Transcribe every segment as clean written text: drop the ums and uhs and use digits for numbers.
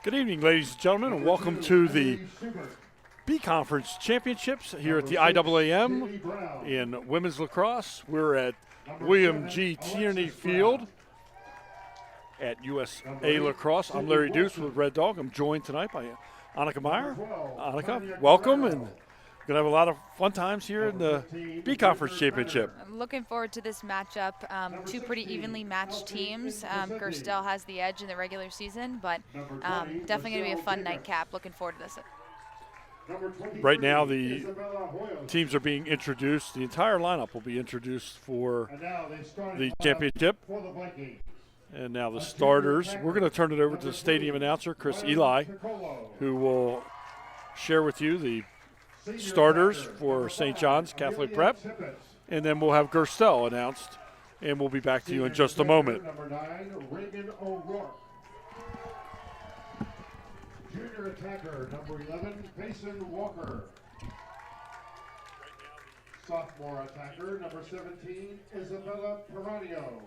Good evening, ladies and gentlemen, and welcome to the B Conference Championships here at the IAAM in women's lacrosse. We're at William G. Tierney Field at USA Lacrosse. I'm Larry Deuce with Red Dog. I'm joined tonight by Annika Meyer. Annika, welcome, and we're going to have a lot of fun times here in the B Conference Championship. I'm looking forward to this matchup. Two pretty evenly matched teams. Gerstel has the edge in the regular season, but definitely going to be a fun nightcap. Looking forward to this. Right now, the teams are being introduced. The entire lineup will be introduced for the championship. And now the starters. We're going to turn it over to the stadium announcer, Chris Eli, who will share with you the starters for St. John's Catholic Prep. And then we'll have Gerstel announced, and we'll be back to you in just a moment. Number 9, Reagan O'Rourke. Junior attacker, number 11, Payson Walker. Sophomore attacker, number 17, Isabella Peranio.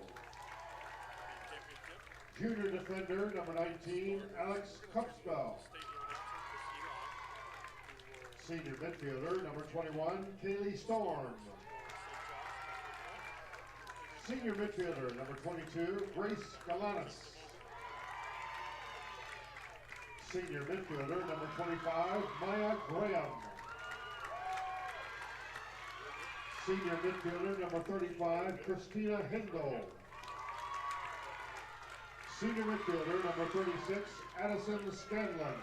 Junior defender, number 19, Alex Kupspel. Senior midfielder, number 21, Kaylee Storm. Senior midfielder, number 22, Grace Galanis. Senior midfielder, number 25, Maya Graham. Senior midfielder, number 35, Christina Hindle. Senior midfielder, number 36, Addison Scanlon.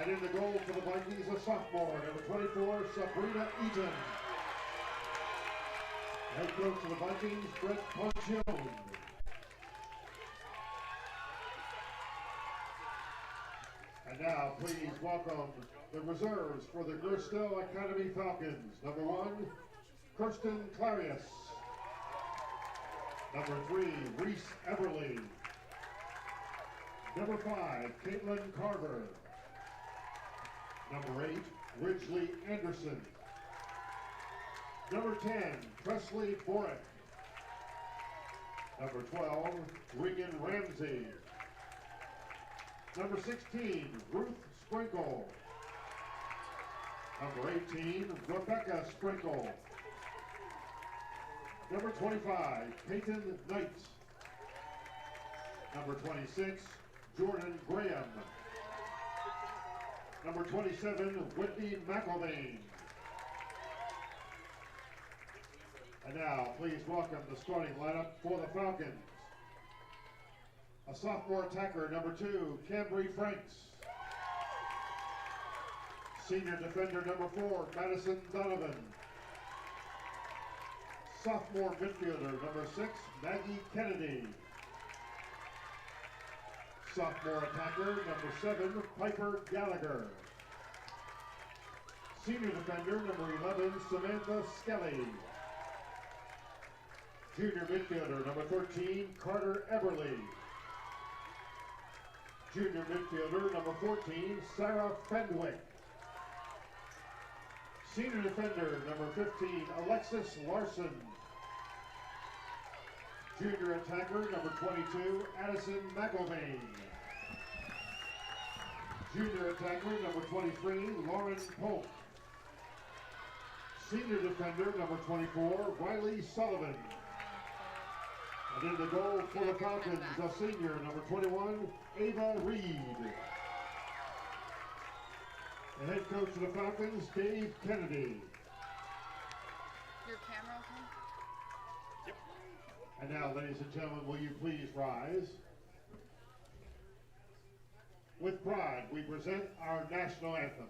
And in the goal for the Vikings, a sophomore, number 24, Sabrina Eaton. Head coach of the Vikings, Brett Ponchione. And now, please welcome the reserves for the Gerstel Academy Falcons. Number 1, Kirsten Clarius. Number 3, Reese Everly. Number 5, Caitlin Carver. Number 8, Ridgely Anderson. Number 10, Presley Borick. Number 12, Regan Ramsey. Number 16, Ruth Sprinkle. Number 18, Rebecca Sprinkle. Number 25, Peyton Knight. Number 26, Jordan Graham. Number 27, Whitney McElvain. And now, please welcome the starting lineup for the Falcons. A sophomore attacker, number 2, Cambry Franks. Senior defender, number 4, Madison Donovan. Sophomore midfielder, number 6, Maggie Kennedy. Sophomore attacker, number 7, Piper Gallagher. Senior defender, number 11, Samantha Skelly. Junior midfielder, number 13, Carter Everly. Junior midfielder, number 14, Sarah Fenwick. Senior defender, number 15, Alexis Larson. Junior attacker, number 22, Addison McElvain. Junior attacker, number 23, Lauren Polk. Senior defender, number 24, Riley Sullivan. And in the goal for the Falcons, a senior, number 21, Ava Reed. The head coach of the Falcons, Dave Kennedy. Your camera okay? Yep. And now, ladies and gentlemen, will you please rise? With pride, we present our national anthem.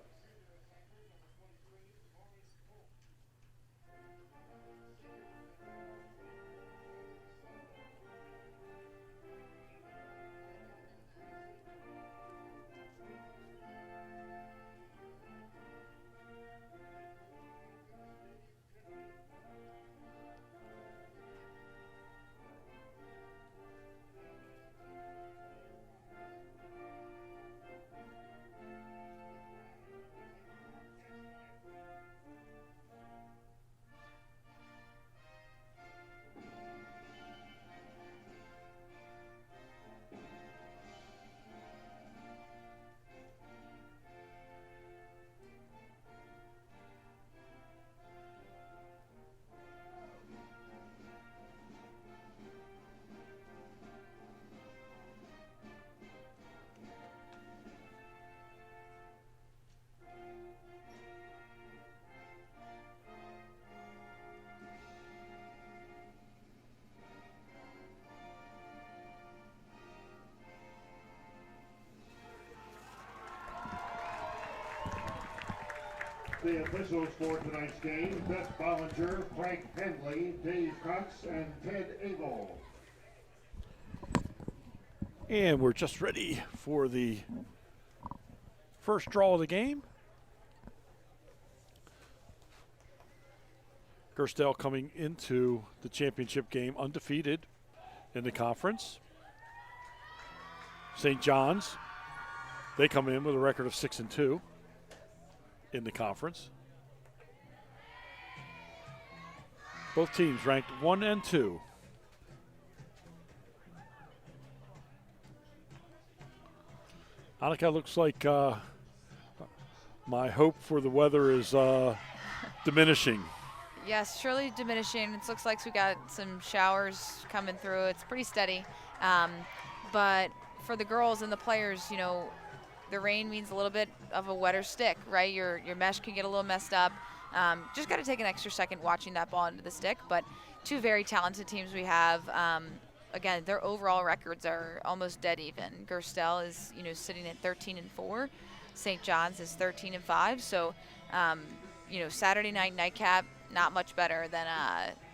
the officials for tonight's game: Beth Bollinger, Frank Henley, Dave Cox, and Ted Abel. And we're just ready for the first draw of the game. Gerstel coming into the championship game undefeated in the conference. St. John's, they come in with a record of 6-2 in the conference. Both teams ranked 1 and 2. Annika, looks like my hope for the weather is diminishing. Yes, surely diminishing. It looks like we got some showers coming through. It's pretty steady. But for the girls and the players, you know, the rain means a little bit of a wetter stick, right? Your mesh can get a little messed up. Just got to take an extra second watching that ball into the stick. But two very talented teams we have. Again, their overall records are almost dead even. Gerstel is, you know, sitting at 13-4. St. John's is 13-5. So, you know, Saturday night nightcap, not much better than,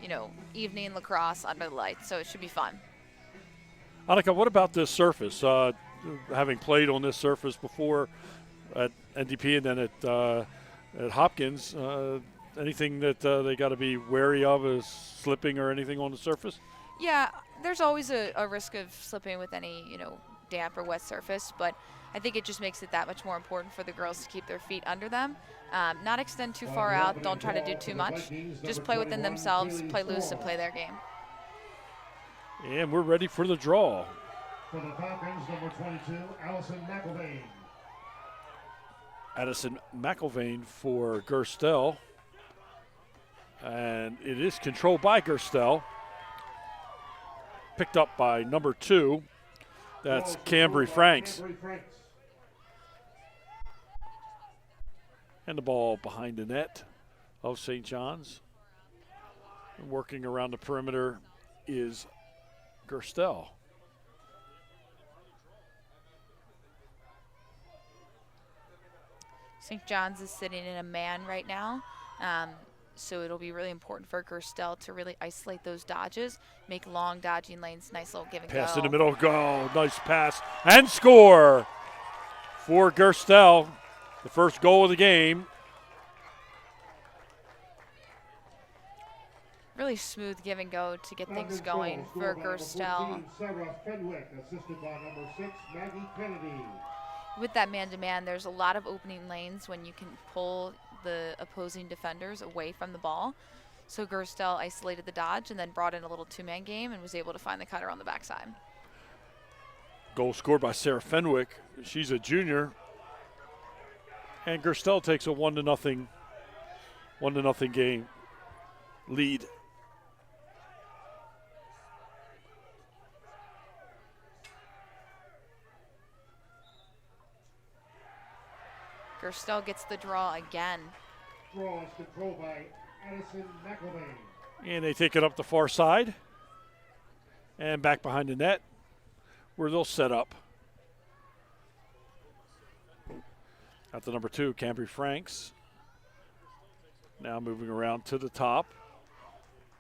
you know, evening lacrosse under the lights. So it should be fun. Annika, what about this surface? Having played on this surface before at NDP and then at Hopkins, anything that they got to be wary of is slipping or anything on the surface? Yeah, there's always a risk of slipping with any, you know, damp or wet surface, but I think it just makes it that much more important for the girls to keep their feet under them. Not extend too far out, don't try to do too much. Just play within themselves, play loose, and play their game. And we're ready for the draw. For the Falcons, number 22, Allison McElvain. Addison McElvain for Gerstel. And it is controlled by Gerstel. Picked up by number 2. That's Cambry Franks. And the ball behind the net of St. John's. And working around the perimeter is Gerstel. St. John's is sitting in a man right now. So it'll be really important for Gerstel to really isolate those dodges, make long dodging lanes, nice little give and go. Pass in the middle, go, nice pass, and score for Gerstel, the first goal of the game. Really smooth give and go to get things going for Gerstel. Sarah Fenwick, assisted by number 6, Maggie Kennedy. With that man-to-man, there's a lot of opening lanes when you can pull the opposing defenders away from the ball. So Gerstel isolated the dodge and then brought in a little two-man game and was able to find the cutter on the backside. Goal scored by Sarah Fenwick. She's a junior. And Gerstel takes a 1-0 game lead. Gerstel gets the draw again. Draw is controlled by Addison McElvain. And they take it up the far side and back behind the net where they'll set up. At the number 2, Cambry Franks. Now moving around to the top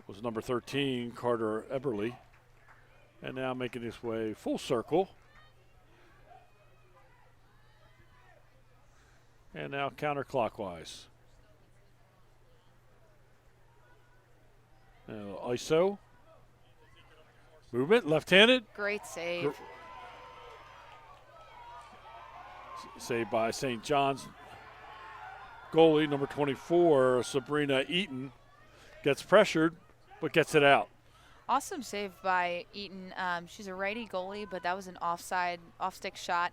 was number 13, Carter Eberly. And now making his way full circle. And now counterclockwise. Now ISO. Movement, left-handed. Great save. Saved by St. John's. Goalie, number 24, Sabrina Eaton, gets pressured, but gets it out. Awesome save by Eaton. She's a righty goalie, but that was an off-stick shot.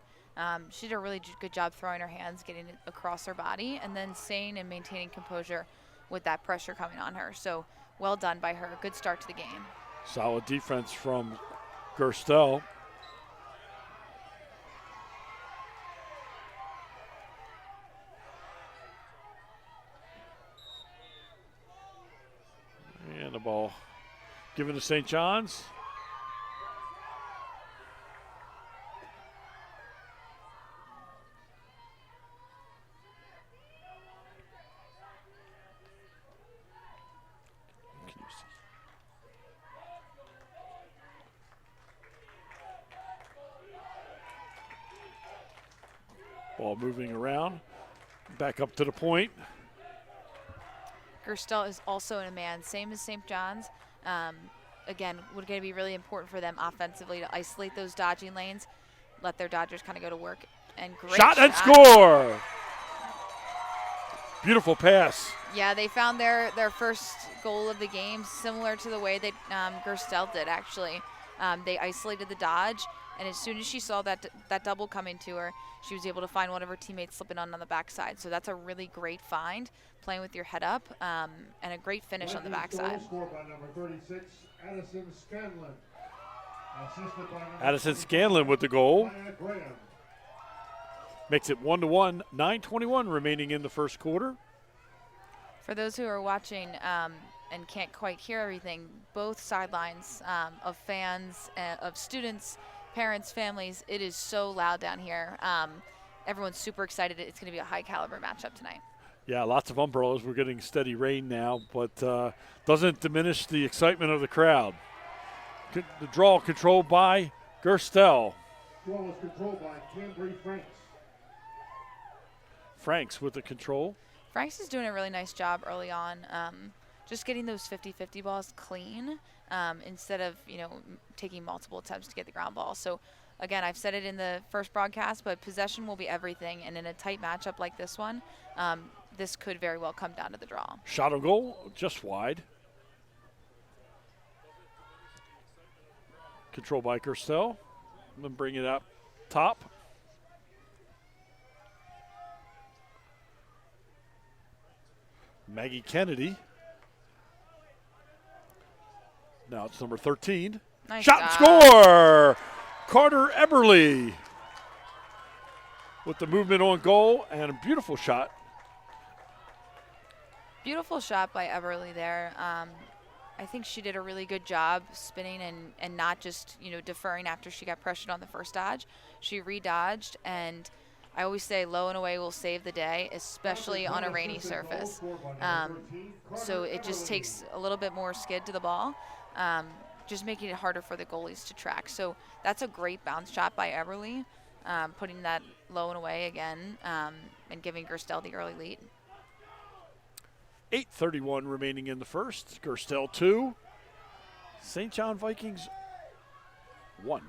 She did a really good job throwing her hands, getting it across her body, and then staying and maintaining composure with that pressure coming on her. So well done by her. Good start to the game. Solid defense from Gerstel. And the ball given to St. John's. Ball moving around. Back up to the point. Gerstel is also in a man, same as St. John's. Again, would going to be really important for them offensively to isolate those dodging lanes, let their dodgers kind of go to work. And great shot and score! Beautiful pass. Yeah, they found their first goal of the game, similar to the way that Gerstel did, actually. They isolated the dodge, and as soon as she saw that double coming to her, she was able to find one of her teammates slipping on the backside. So that's a really great find, playing with your head up, and a great finish on the backside. Scored by number 36, Addison Scanlon. Assisted by number Addison Scanlon with the goal. Maya Graham. Makes it 1-1, 9:21 remaining in the first quarter. For those who are watching and can't quite hear everything, both sidelines of fans, of students, parents, families, it is so loud down here. Everyone's super excited. It's going to be a high caliber matchup tonight. Yeah, lots of umbrellas. We're getting steady rain now, but doesn't diminish the excitement of the crowd. The draw controlled by Gerstel. Draw is controlled by Cambry Franks. Franks with the control. Franks is doing a really nice job early on, just getting those 50-50 balls clean instead of, taking multiple attempts to get the ground ball. So, again, I've said it in the first broadcast, but possession will be everything. And in a tight matchup like this one, this could very well come down to the draw. Shot on goal, just wide. Control by Gerstel. Then bring it up top. Maggie Kennedy. Now it's number 13. Nice Shot and job. score! Carter Eberly with the movement on goal and a beautiful shot. Beautiful shot by Eberly there. I think she did a really good job spinning and not just, deferring after she got pressured on the first dodge. She re-dodged, and I always say low and away will save the day, especially on a rainy surface. So it just takes a little bit more skid to the ball, just making it harder for the goalies to track. So that's a great bounce shot by Eberly, putting that low and away again, and giving Gerstel the early lead. 8:31 remaining in the first. Gerstel 2. St. John Vikings 1.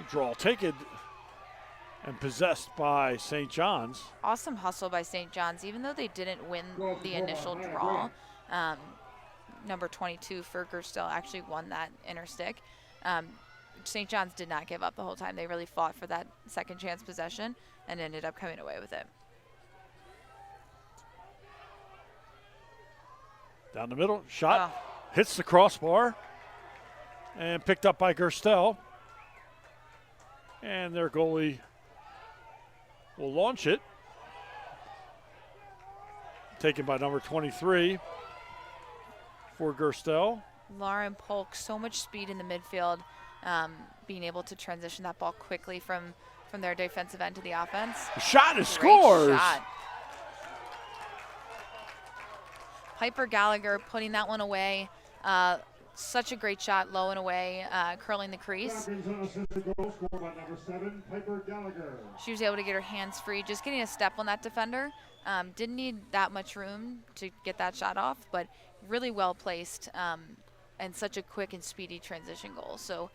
Draw taken and possessed by St. John's. Awesome hustle by St. John's, even though they didn't win the initial draw. Number 22 for Gerstel actually won that inner stick. St. John's did not give up the whole time. They really fought for that second chance possession and ended up coming away with it. Down the middle, shot, hits the crossbar, and picked up by Gerstel. And their goalie will launch it. Taken by number 23 for Gerstel. Lauren Polk, so much speed in the midfield, being able to transition that ball quickly from their defensive end to the offense. Shot and Great scores. Shot. Piper Gallagher putting that one away. Such a great shot, low and away, curling the crease. She was able to get her hands free, just getting a step on that defender. Didn't need that much room to get that shot off, but really well placed, and such a quick and speedy transition goal. So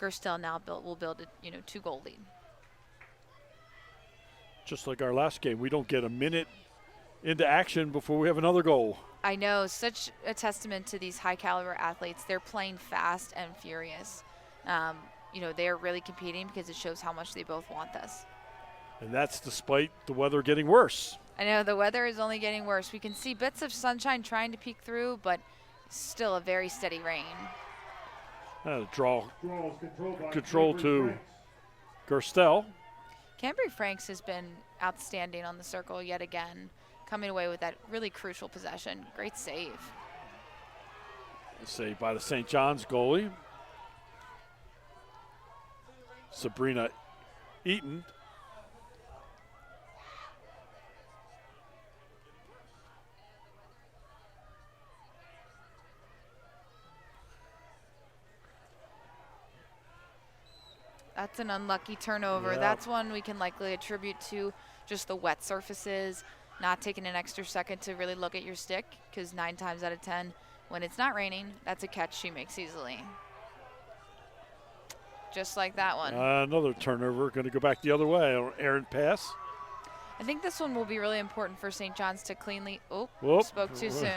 Gerstel now will build a 2-goal lead. Just like our last game, we don't get a minute into action before we have another goal. I know, such a testament to these high-caliber athletes. They're playing fast and furious. They're really competing because it shows how much they both want this. And that's despite the weather getting worse. I know, the weather is only getting worse. We can see bits of sunshine trying to peek through, but still a very steady rain. Draw control to Gerstel. Cambry Franks has been outstanding on the circle yet again, coming away with that really crucial possession. Great save. Saved by the St. John's goalie, Sabrina Eaton. That's an unlucky turnover. Yeah. That's one we can likely attribute to just the wet surfaces, not taking an extra second to really look at your stick, because 9 times out of 10, when it's not raining, that's a catch she makes easily. Just like that one. Another turnover, going to go back the other way. Errant pass. I think this one will be really important for St. John's to cleanly, Whoop. spoke too soon.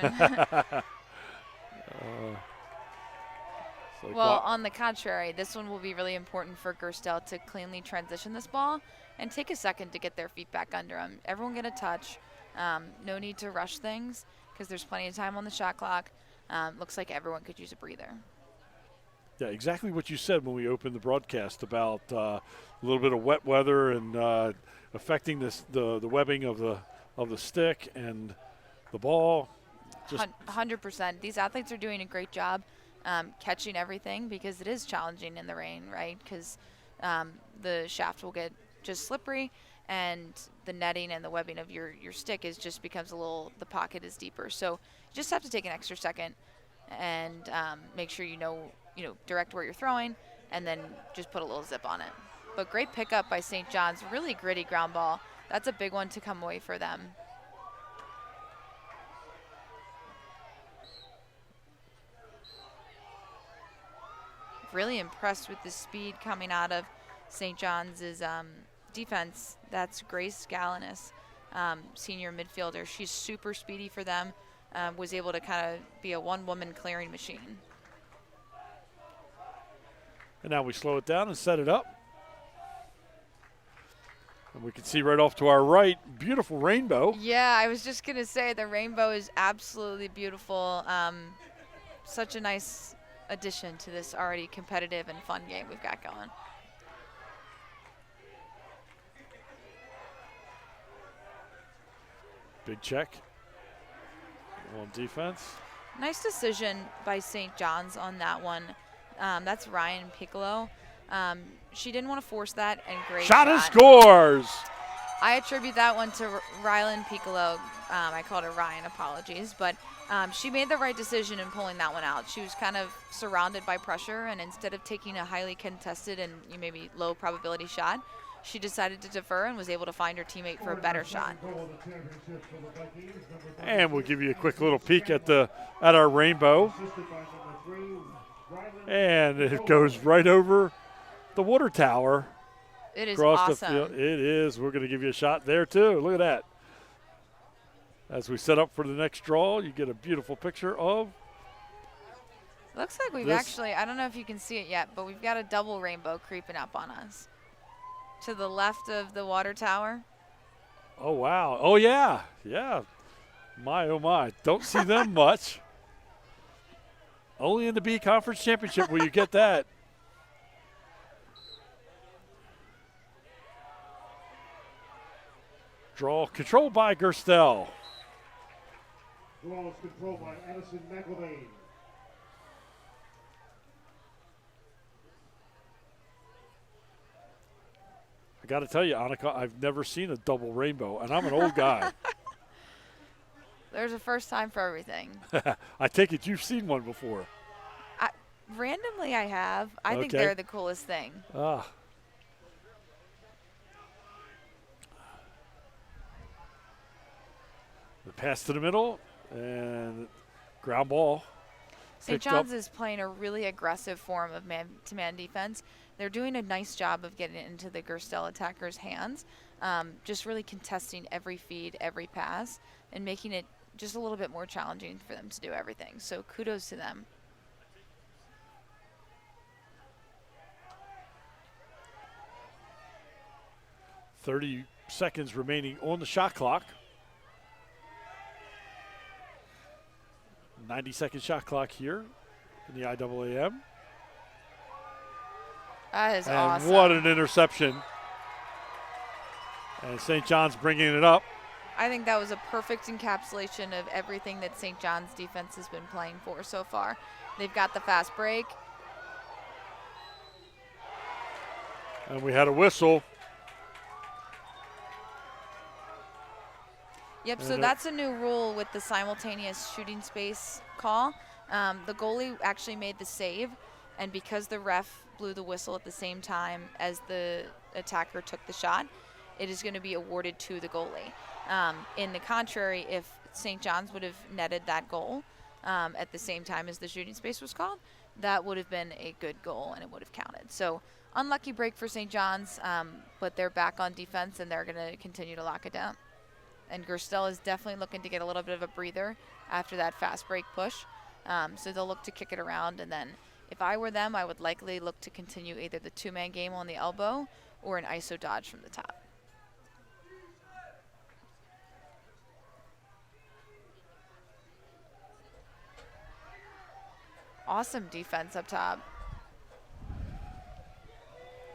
Like well, on the contrary, this one will be really important for Gerstel to cleanly transition this ball and take a second to get their feet back under them. Everyone get a touch. No need to rush things because there's plenty of time on the shot clock. Looks like everyone could use a breather. Yeah, exactly what you said when we opened the broadcast about a little bit of wet weather and affecting the webbing of the stick and the ball. 100%. These athletes are doing a great job catching everything because it is challenging in the rain, right? Because the shaft will get just slippery and the netting and the webbing of your stick just becomes the pocket is deeper. So you just have to take an extra second and make sure you know, direct where you're throwing and then just put a little zip on it. But great pickup by St. John's, really gritty ground ball. That's a big one to come away for them. Really impressed with the speed coming out of St. John's defense. That's Grace Galanis, senior midfielder. She's super speedy for them, was able to kind of be a one-woman clearing machine. And now we slow it down and set it up. And we can see right off to our right, beautiful rainbow. Yeah, I was just going to say the rainbow is absolutely beautiful. Such a nice addition to this already competitive and fun game we've got going. Big check on defense. Nice decision by St. John's on that one. That's Ryan Piccolo. She didn't want to force that, and great shot. And scores. I attribute that one to Rylan Piccolo. I called her Ryan, apologies. But she made the right decision in pulling that one out. She was kind of surrounded by pressure, and instead of taking a highly contested and maybe low probability shot, she decided to defer and was able to find her teammate for a better shot. And we'll give you a quick little peek at our rainbow. And it goes right over the water tower. It is across awesome. the field. It is. We're going to give you a shot there, too. Look at that. As we set up for the next draw, you get a beautiful picture of. Looks like we've actually, I don't know if you can see it yet, but we've got a double rainbow creeping up on us. To the left of the water tower. Oh, wow. Oh, yeah. Yeah. My, oh, my. Don't see them much. Only in the B Conference Championship will you get that. Draw controlled by Gerstel. Draw is controlled by Addison McElvain. I got to tell you, Annika, I've never seen a double rainbow, and I'm an old guy. There's a first time for everything. I take it you've seen one before. Randomly, I have. I think they're the coolest thing. Ah. The pass to the middle, and ground ball. St. John's is playing a really aggressive form of man-to-man defense. They're doing a nice job of getting it into the Gerstel attackers' hands, just really contesting every feed, every pass, and making it just a little bit more challenging for them to do everything. So kudos to them. .30 seconds remaining on the shot clock. 90-second shot clock here in the IAAM. That is and awesome. What an interception. And St. John's bringing it up. I think that was a perfect encapsulation of everything that St. John's defense has been playing for so far. They've got the fast break. And we had a whistle. Yep, so that's a new rule with the simultaneous shooting space call. The goalie actually made the save, And because the ref blew the whistle at the same time as the attacker took the shot, it is going to be awarded to the goalie. In the contrary, if St. John's would have netted that goal at the same time as the shooting space was called, that would have been a good goal and it would have counted. So unlucky break for St. John's, but they're back on defense and they're going to continue to lock it down. And Gerstel is definitely looking to get a little bit of a breather after that fast break push. So they'll look to kick it around, and then if I were them, I would likely look to continue either the two-man game on the elbow or an ISO dodge from the top. Awesome defense up top.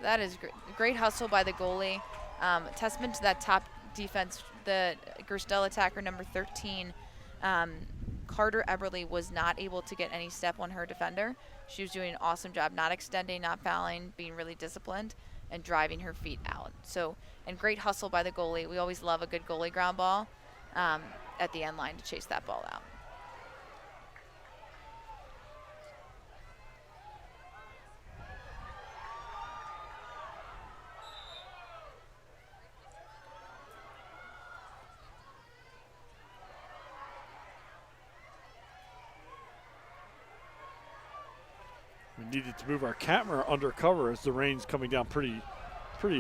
That is great hustle by the goalie. Testament to that top defense. The Gerstel attacker number 13, Carter Eberly, was not able to get any step on her defender. She was doing an awesome job, not extending, not fouling, being really disciplined, and driving her feet out. So, and great hustle by the goalie. We always love a good goalie ground ball at the end line to chase that ball out. We needed to move our camera undercover as the rain's coming down pretty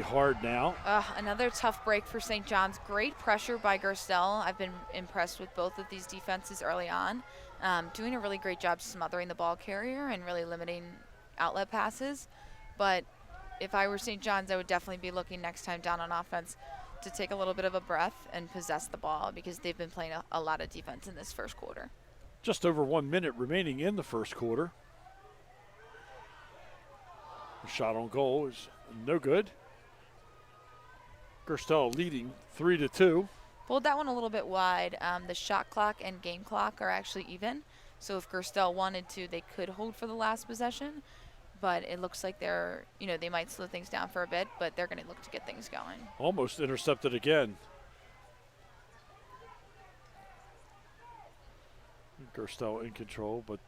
hard now. Another tough break for St. John's. Great pressure by Gerstel. I've been impressed with both of these defenses early on. Doing a really great job smothering the ball carrier and really limiting outlet passes. But if I were St. John's, I would definitely be looking next time down on offense to take a little bit of a breath and possess the ball, because they've been playing a lot of defense in this first quarter. Just over 1 minute remaining in the first quarter. The shot on goal is no good. Gerstel leading 3-2. Pulled that one a little bit wide. The shot clock and game clock are actually even. So if Gerstel wanted to, they could hold for the last possession. But it looks like they might slow things down for a bit, but they're going to look to get things going. Almost intercepted again. Gerstel in control, but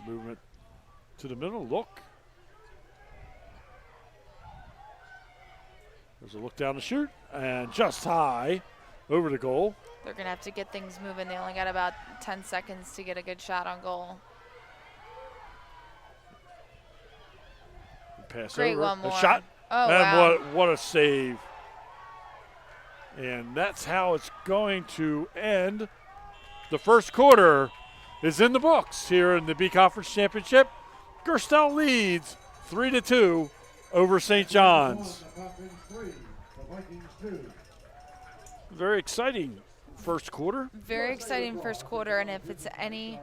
movement to the middle, look. There's a look down the shoot, and just high over the goal. They're going to have to get things moving. They only got about 10 seconds to get a good shot on goal. Pass Great, over. one more. A shot. Oh, and wow. what a save. And that's how it's going to end. The first quarter is in the books here in the B Conference Championship. Gerstel leads 3-2 over St. John's. Very exciting first quarter. Very exciting first quarter, and if it's any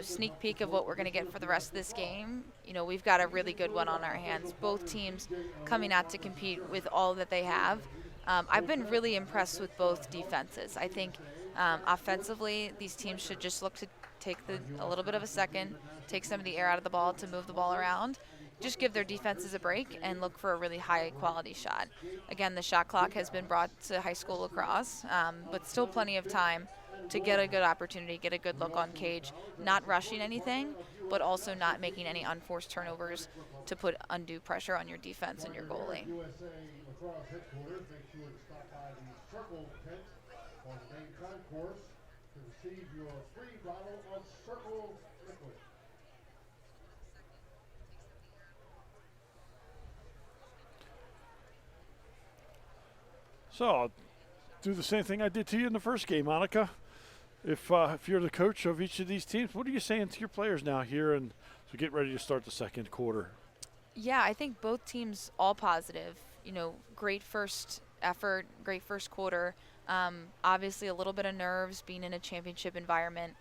sneak peek of what we're going to get for the rest of this game, we've got a really good one on our hands. Both teams coming out to compete with all that they have. I've been really impressed with both defenses. I think offensively, these teams should just look to take a little bit of a second, take some of the air out of the ball to move the ball around. Just give their defenses a break and look for a really high-quality shot. Again, the shot clock has been brought to high school lacrosse, but still plenty of time to get a good opportunity, get a good look on cage, not rushing anything, but also not making any unforced turnovers to put undue pressure on your defense and your goalie. USA Lacrosse headquarters, make sure to stop by the Circle tent on the main concourse to receive your free bottle of Circle liquid. So I'll do the same thing I did to you in the first game, Monica. If you're the coach of each of these teams, what are you saying to your players now here and as we get ready to start the second quarter? Yeah, I think both teams all positive. Great first effort, great first quarter. Obviously a little bit of nerves being in a championship environment.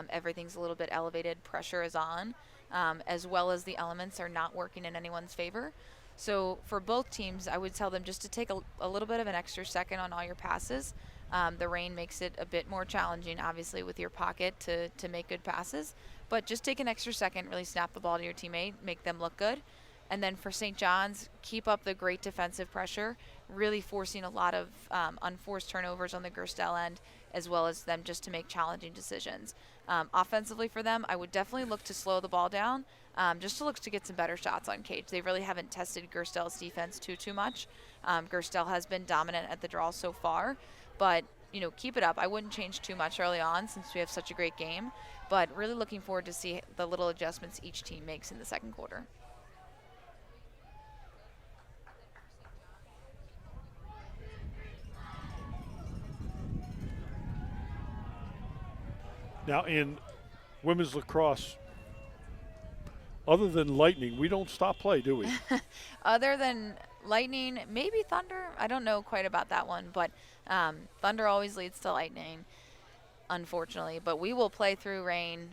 Everything's a little bit elevated. Pressure is on, as well as the elements are not working in anyone's favor. So for both teams, I would tell them just to take a little bit of an extra second on all your passes. The rain makes it a bit more challenging, obviously, with your pocket to make good passes. But just take an extra second, really snap the ball to your teammate, make them look good. And then for St. John's, keep up the great defensive pressure, really forcing a lot of unforced turnovers on the Gerstel end, as well as them just to make challenging decisions. Offensively for them, I would definitely look to slow the ball down, just to look to get some better shots on cage. They really haven't tested Gerstel's defense too much. Gerstel has been dominant at the draw so far, but keep it up. I wouldn't change too much early on since we have such a great game, but really looking forward to see the little adjustments each team makes in the second quarter. Now in women's lacrosse, other than Lightning, we don't stop play, do we? Other than Lightning, maybe Thunder. I don't know quite about that one, but Thunder always leads to Lightning, unfortunately. But we will play through rain.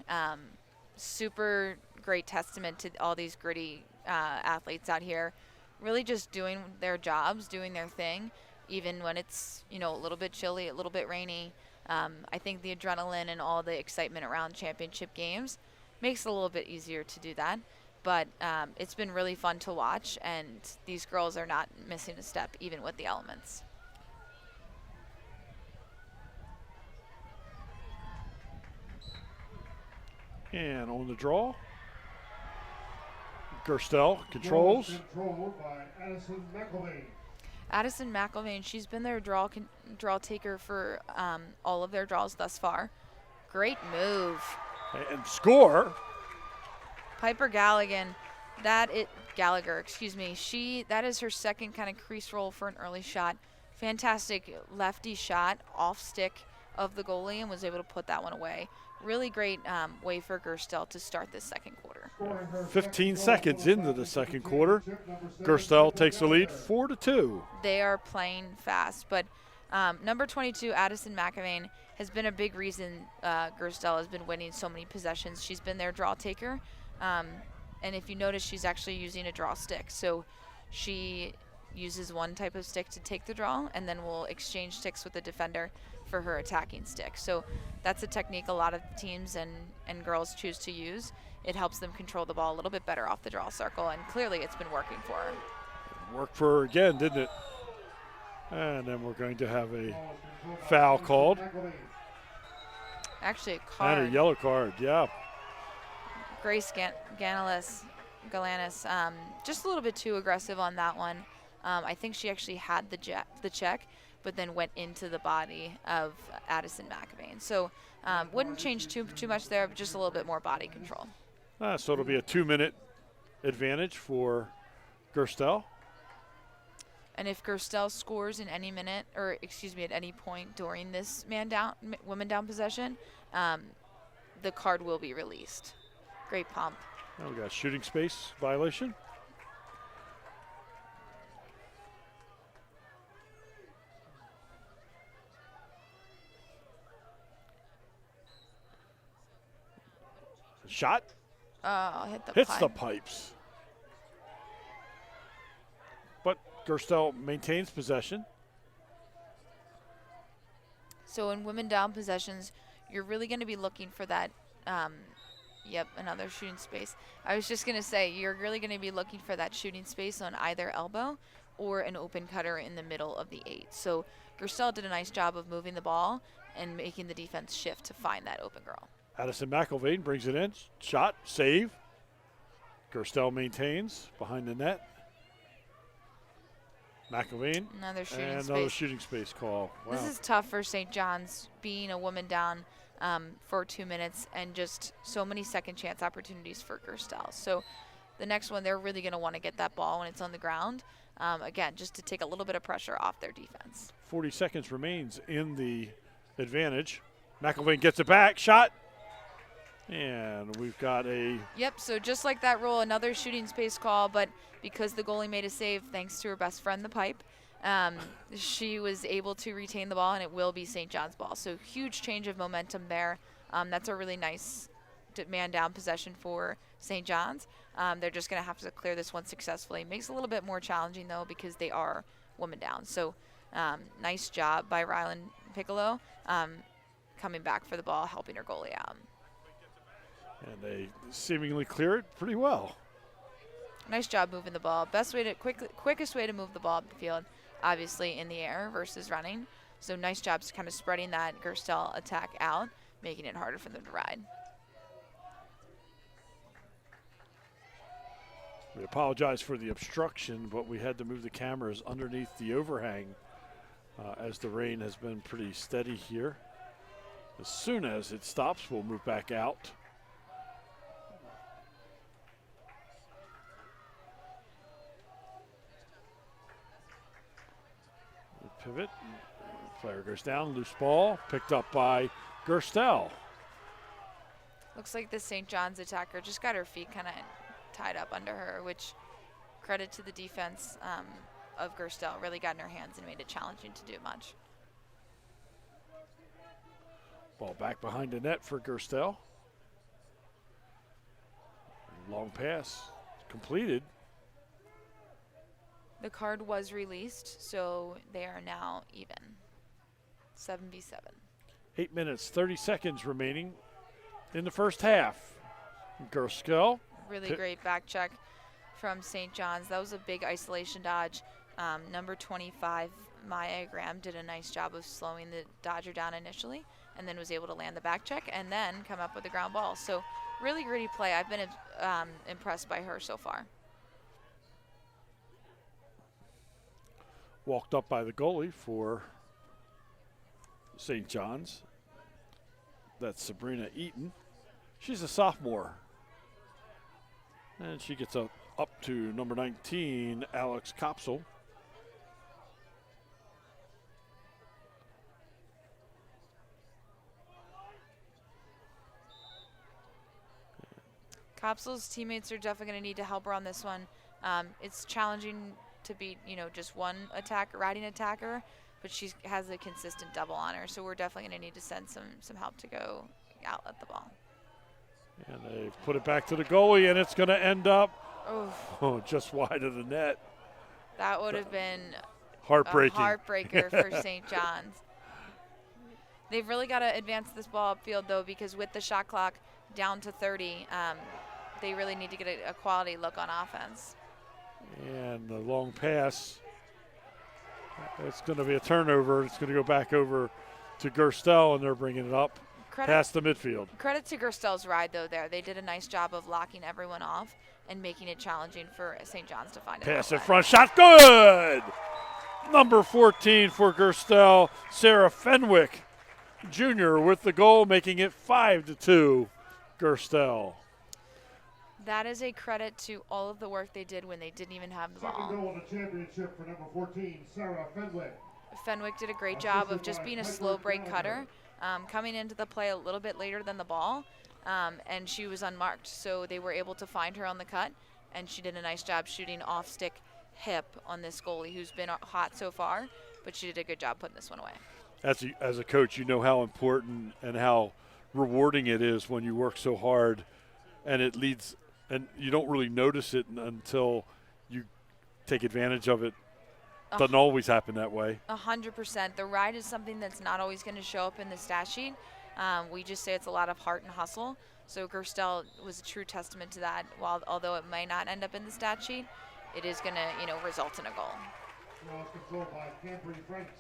Super great testament to all these gritty athletes out here, really just doing their jobs, doing their thing, even when it's a little bit chilly, a little bit rainy. I think the adrenaline and all the excitement around championship games makes it a little bit easier to do that. But it's been really fun to watch, and these girls are not missing a step, even with the elements. And on the draw, Gerstel controls. Controlled by Addison McElvain. Addison McElvain, she's been their draw taker for all of their draws thus far. Great move. And score. Piper Gallagher, excuse me. That is her second kind of crease roll for an early shot. Fantastic lefty shot off stick of the goalie and was able to put that one away. Really great way for Gerstel to start this second quarter. 15 seconds into the second quarter, Gerstel takes the lead 4-2. They are playing fast, but number 22, Addison McElvain, has been a big reason Gerstel has been winning so many possessions. She's been their draw taker, and if you notice, she's actually using a draw stick. So she uses one type of stick to take the draw, and then will exchange sticks with the defender for her attacking stick. So that's a technique a lot of teams and girls choose to use. It helps them control the ball a little bit better off the draw circle, and clearly it's been working for her. Worked for her again, didn't it? And then we're going to have a foul called. Actually, a card. And a yellow card, yeah. Grace Galanis, just a little bit too aggressive on that one. I think she actually had the check, but then went into the body of Addison McElvain. So wouldn't change too much there, but just a little bit more body control. So it'll be a 2-minute advantage for Gerstel. And if Gerstel scores in any minute, or excuse me, at any point during this woman down possession, the card will be released. Great pump. Now we got shooting space violation. Shot. Oh, Hits the pipes. But Gerstel maintains possession. So in women down possessions, you're really going to be looking for that. Yep, another shooting space. I was just going to say, you're really going to be looking for that shooting space on either elbow or an open cutter in the middle of the 8. So Gerstel did a nice job of moving the ball and making the defense shift to find that open girl. Addison McElvain brings it in. Shot, save. Gerstel maintains behind the net. McElvain. Another shooting and space. Another shooting space call. Wow. This is tough for St. John's, being a woman down for 2 minutes, and just so many second chance opportunities for Gerstel. So the next one, they're really going to want to get that ball when it's on the ground. Again, just to take a little bit of pressure off their defense. 40 seconds remains in the advantage. McElvain gets it back. Shot. And we've got a... Yep, so just like that rule, another shooting space call, but because the goalie made a save thanks to her best friend, the pipe, she was able to retain the ball, and it will be St. John's ball. So huge change of momentum there. That's a really nice man-down possession for St. John's. They're just going to have to clear this one successfully. Makes it a little bit more challenging, though, because they are woman down. So nice job by Rylan Piccolo coming back for the ball, helping her goalie out. And they seemingly clear it pretty well. Nice job moving the ball. Quickest way to move the ball up the field, obviously in the air versus running. So nice job kind of spreading that Gerstel attack out, making it harder for them to ride. We apologize for the obstruction, but we had to move the cameras underneath the overhang as the rain has been pretty steady here. As soon as it stops, we'll move back out. Pivot, player goes down, loose ball, picked up by Gerstel. Looks like the St. John's attacker just got her feet kind of tied up under her, which credit to the defense of Gerstel, really got in her hands and made it challenging to do much. Ball back behind the net for Gerstel. Long pass completed. The card was released, so they are now even. 7v7. 8 minutes, 30 seconds remaining in the first half. Gerstel. Really great back check from St. John's. That was a big isolation dodge. Number 25, Maya Graham, did a nice job of slowing the Dodger down initially and then was able to land the back check and then come up with the ground ball. So really gritty play. I've been impressed by her so far. Walked up by the goalie for St. John's. That's Sabrina Eaton. She's a sophomore. And she gets up to number 19, Alex Kopsel. Kopsel's teammates are definitely going to need to help her on this one. It's challenging to beat, just one riding attacker, but she has a consistent double on her, so we're definitely going to need to send some help to go out at the ball. And they put it back to the goalie, and it's going to end up just wide of the net. That would have been heartbreaking. A heartbreaker for St. John's. They've really got to advance this ball upfield, though, because with the shot clock down to 30, they really need to get a quality look on offense. And the long pass, it's going to be a turnover. It's going to go back over to Gerstel, and they're bringing it up past the midfield. Credit to Gerstel's ride, though, there. They did a nice job of locking everyone off and making it challenging for St. John's to find it. Pass in front, shot good! Number 14 for Gerstel, Sarah Fenwick Jr. with the goal, making it 5-2 Gerstel. That is a credit to all of the work they did when they didn't even have the ball. Second goal in the championship for number 14, Sarah Fenwick. Fenwick did a great job of just being a slow break cutter, coming into the play a little bit later than the ball, and she was unmarked. So they were able to find her on the cut, and she did a nice job shooting off-stick hip on this goalie who's been hot so far, but she did a good job putting this one away. As a coach, you know how important and how rewarding it is when you work so hard and it leads – and you don't really notice it until you take advantage of it. Doesn't always happen that way. 100%. The ride is something that's not always going to show up in the stat sheet. We just say it's a lot of heart and hustle. So Gerstel was a true testament to that. Although it may not end up in the stat sheet, it is going to result in a goal. Controlled by Camry Franks.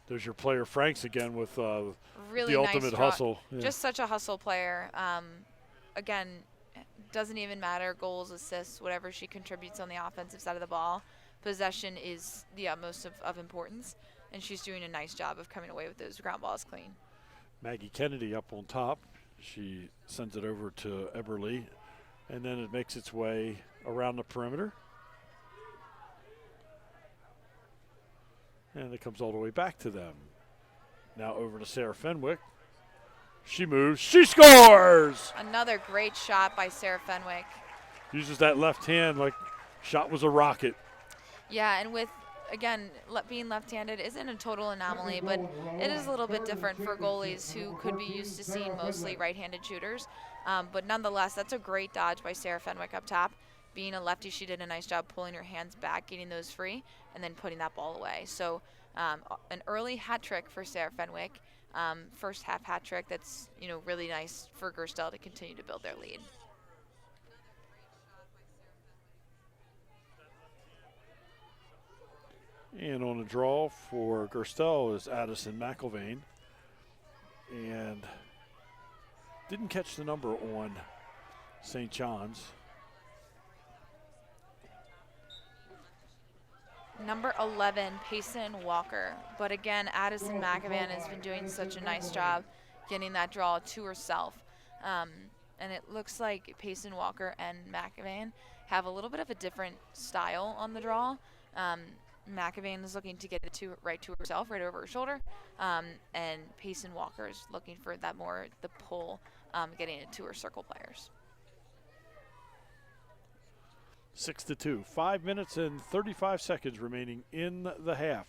There's your player Franks again with really the nice ultimate hustle. Yeah. Just such a hustle player. Again, doesn't even matter, goals, assists, whatever she contributes on the offensive side of the ball. Possession is the utmost of importance, and she's doing a nice job of coming away with those ground balls clean. Maggie Kennedy up on top. She sends it over to Eberly, and then it makes its way around the perimeter. And it comes all the way back to them. Now over to Sarah Fenwick. She moves. She scores! Another great shot by Sarah Fenwick. Uses that left hand like shot was a rocket. Yeah, and with, again, being left-handed isn't a total anomaly, but it is a little bit different for goalies who could be used to seeing mostly right-handed shooters. But nonetheless, that's a great dodge by Sarah Fenwick up top. Being a lefty, she did a nice job pulling her hands back, getting those free, and then putting that ball away. So an early hat trick for Sarah Fenwick. First half hat trick that's really nice for Gerstel to continue to build their lead. And on the draw for Gerstel is Addison McIlvain. And didn't catch the number on St. John's. Number 11, Payson Walker. But again, Addison McIlvain has been doing such a nice job getting that draw to herself. And it looks like Payson Walker and McIlvain have a little bit of a different style on the draw. McIlvain is looking to get it right to herself, right over her shoulder. And Payson Walker is looking for that more, the pull, getting it to her circle players. 6-2. 5 minutes and 35 seconds remaining in the half.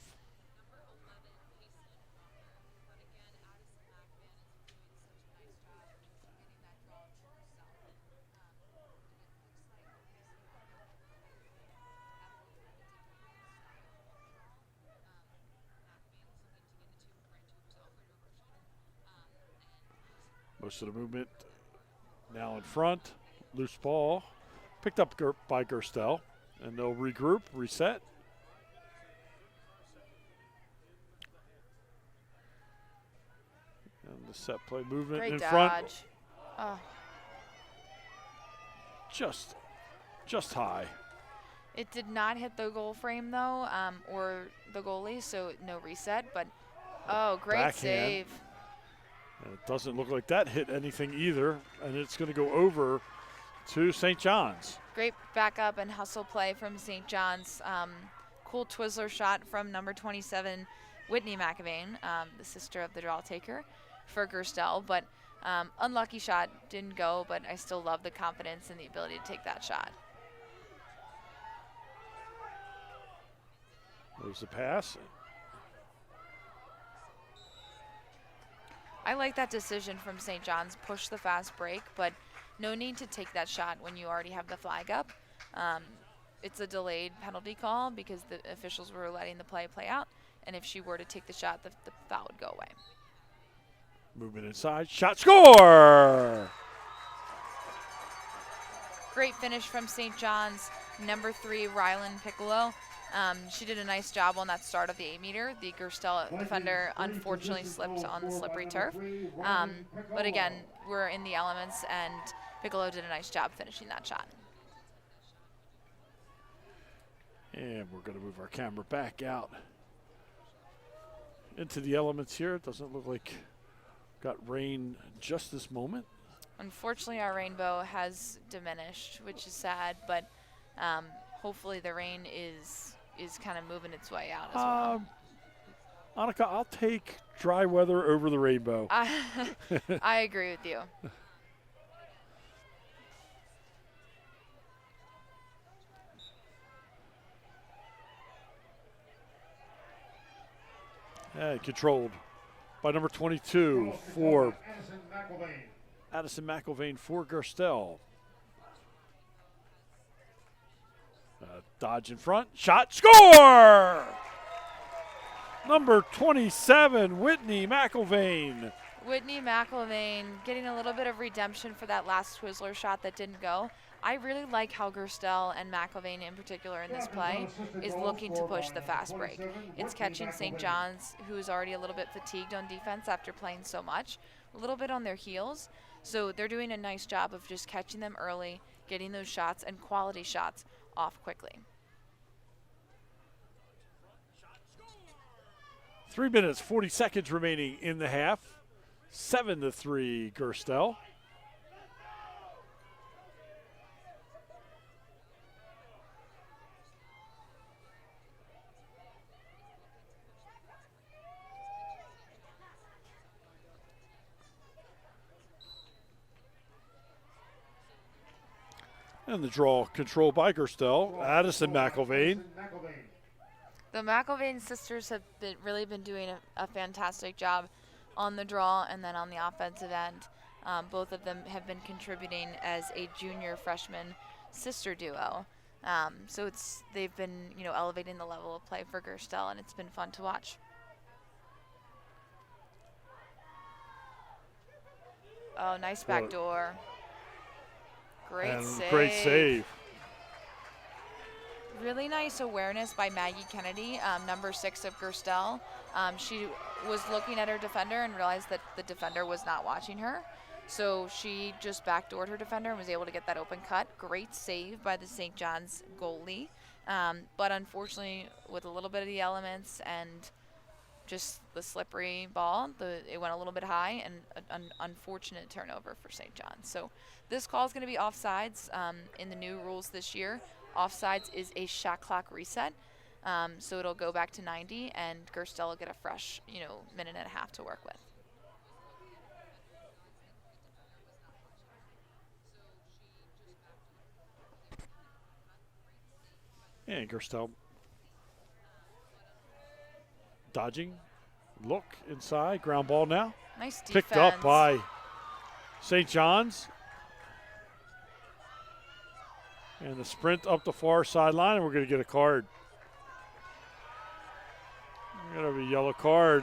Most of the movement now in front. Loose ball. Picked up by Gerstel. And they'll regroup, reset. And the set play movement Great in dodge. front. Oh. Just high. It did not hit the goal frame though, or the goalie, so no reset. But great Backhand. save. And it doesn't look like that hit anything either, and it's going to go over to St. John's. Great backup and hustle play from St. John's. Cool Twizzler shot from number 27, Whitney McIlvain, the sister of the draw taker for Gerstel. But unlucky shot, didn't go, but I still love the confidence and the ability to take that shot. There's the pass. I like that decision from St. John's, push the fast break, but no need to take that shot when you already have the flag up. It's a delayed penalty call because the officials were letting the play out, and if she were to take the shot, the foul would go away. Movement inside, shot, score! Great finish from St. John's, number 3, Rylan Piccolo. She did a nice job on that start of the 8-meter. The Gerstel defender unfortunately slipped on the slippery turf. But again, we're in the elements, and Piccolo did a nice job finishing that shot. And we're going to move our camera back out into the elements here. It doesn't look like got rain just this moment. Unfortunately, our rainbow has diminished, which is sad, but hopefully the rain is kind of moving its way out as well. Annika, I'll take dry weather over the rainbow. I agree with you. And controlled by number 22 for Addison McIlvain for Gerstel. Dodge in front, shot, score! Number 27, Whitney McIlvain. Whitney McIlvain getting a little bit of redemption for that last Twizzler shot that didn't go. I really like how Gerstel and McIlvain in particular in this play is looking to push the fast break. It's catching St. John's, who's already a little bit fatigued on defense after playing so much, a little bit on their heels. So they're doing a nice job of just catching them early, getting those shots and quality shots off quickly. 3 minutes, 40 seconds remaining in the half. 7-3 Gerstel. And the draw controlled by Gerstel. Addison McIlvain. The McIlvain sisters have really been doing a fantastic job on the draw and then on the offensive end. Both of them have been contributing as a junior freshman sister duo. So they've been elevating the level of play for Gerstel, and it's been fun to watch. Oh, nice backdoor. Great save. Great save. Really nice awareness by Maggie Kennedy, number 6 of Gerstel. She was looking at her defender and realized that the defender was not watching her. So she just backdoored her defender and was able to get that open cut. Great save by the St. John's goalie. But unfortunately, with a little bit of the elements and just the slippery ball, it went a little bit high, and an unfortunate turnover for St. John's. So this call is going to be offsides in the new rules this year. Offsides is a shot clock reset, so it'll go back to 90, and Gerstel will get a fresh, minute and a half to work with. And Gerstel dodging, look inside, ground ball now. Nice defense. Picked up by St. John's. And the sprint up the far sideline, and we're going to get a card. We're going to have a yellow card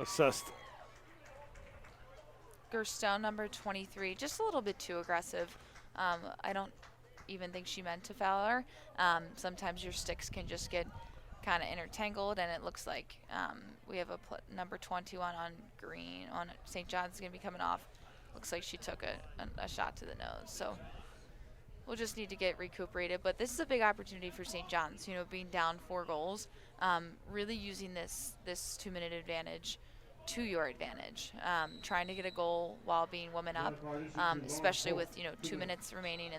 assessed. Gerstel, number 23, just a little bit too aggressive. I don't even think she meant to foul her. Sometimes your sticks can just get kind of intertangled, and it looks like we have a number 21 on green. On St. John's is going to be coming off. Looks like she took a shot to the nose. So we'll just need to get recuperated. But this is a big opportunity for St. John's, being down 4 goals, really using this 2-minute advantage to your advantage, trying to get a goal while being woman up, especially with 2 minutes remaining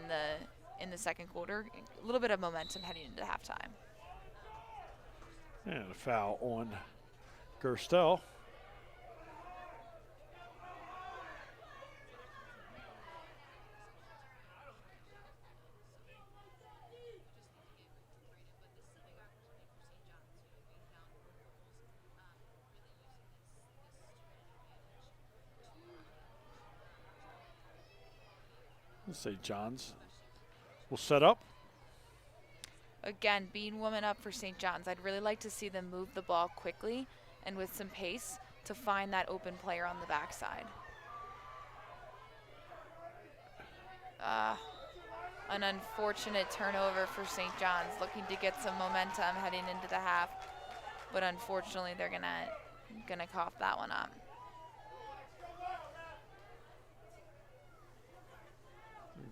in the second quarter. A little bit of momentum heading into halftime. And a foul on Gerstel. St. John's will set up. Again, being woman up for St. John's, I'd really like to see them move the ball quickly and with some pace to find that open player on the backside. An unfortunate turnover for St. John's, looking to get some momentum heading into the half, but unfortunately they're gonna cough that one up.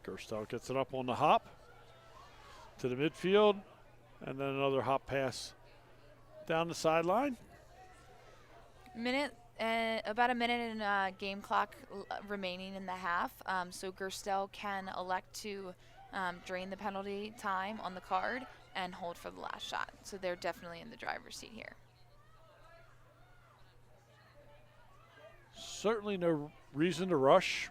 Gerstel gets it up on the hop to the midfield, and then another hop pass down the sideline. About a minute and game clock remaining in the half, so Gerstel can elect to drain the penalty time on the card and hold for the last shot. So they're definitely in the driver's seat here. Certainly no reason to rush.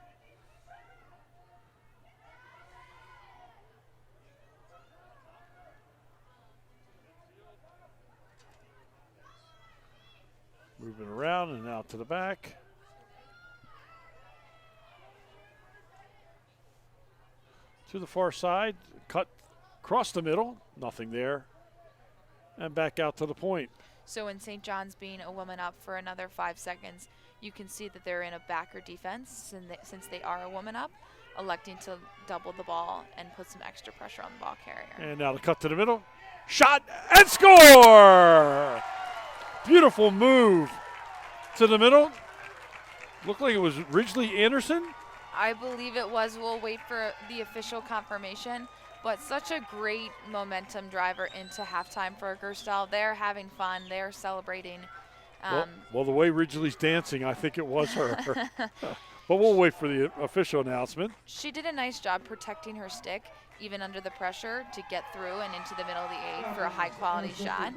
Moving around and out to the back. To the far side, cut across the middle, nothing there. And back out to the point. So in St. John's being a woman up for another 5 seconds, you can see that they're in a backer defense since they are a woman up, electing to double the ball and put some extra pressure on the ball carrier. And now the cut to the middle. Shot and score! Beautiful move to the middle. Looked like it was Ridgely Anderson. I believe it was. We'll wait for the official confirmation. But such a great momentum driver into halftime for Gerstel. They're having fun. They're celebrating. Well, the way Ridgely's dancing, I think it was her. But we'll wait for the official announcement. She did a nice job protecting her stick, even under the pressure, to get through and into the middle of the 8 for a high-quality shot.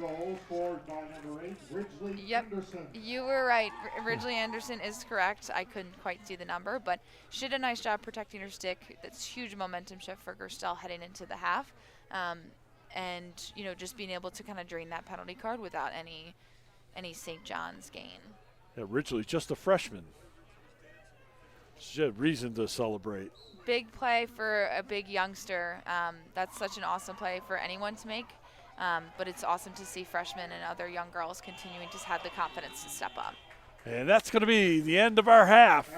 Yep, you were right. Ridgely Anderson is correct. I couldn't quite see the number, but she did a nice job protecting her stick. That's huge momentum shift for Gerstel heading into the half. And, just being able to kind of drain that penalty card without any St. John's gain. Yeah, Ridgely's just a freshman. She had reason to celebrate. Big play for a big youngster. That's such an awesome play for anyone to make, but it's awesome to see freshmen and other young girls continuing to have the confidence to step up. And that's going to be the end of our half.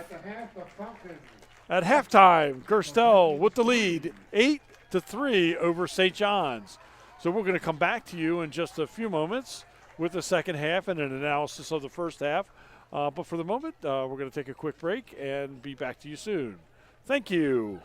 At halftime, Gerstel with the lead, 8-3 over St. John's. So we're going to come back to you in just a few moments with the second half and an analysis of the first half. But for the moment, we're going to take a quick break and be back to you soon. Thank you.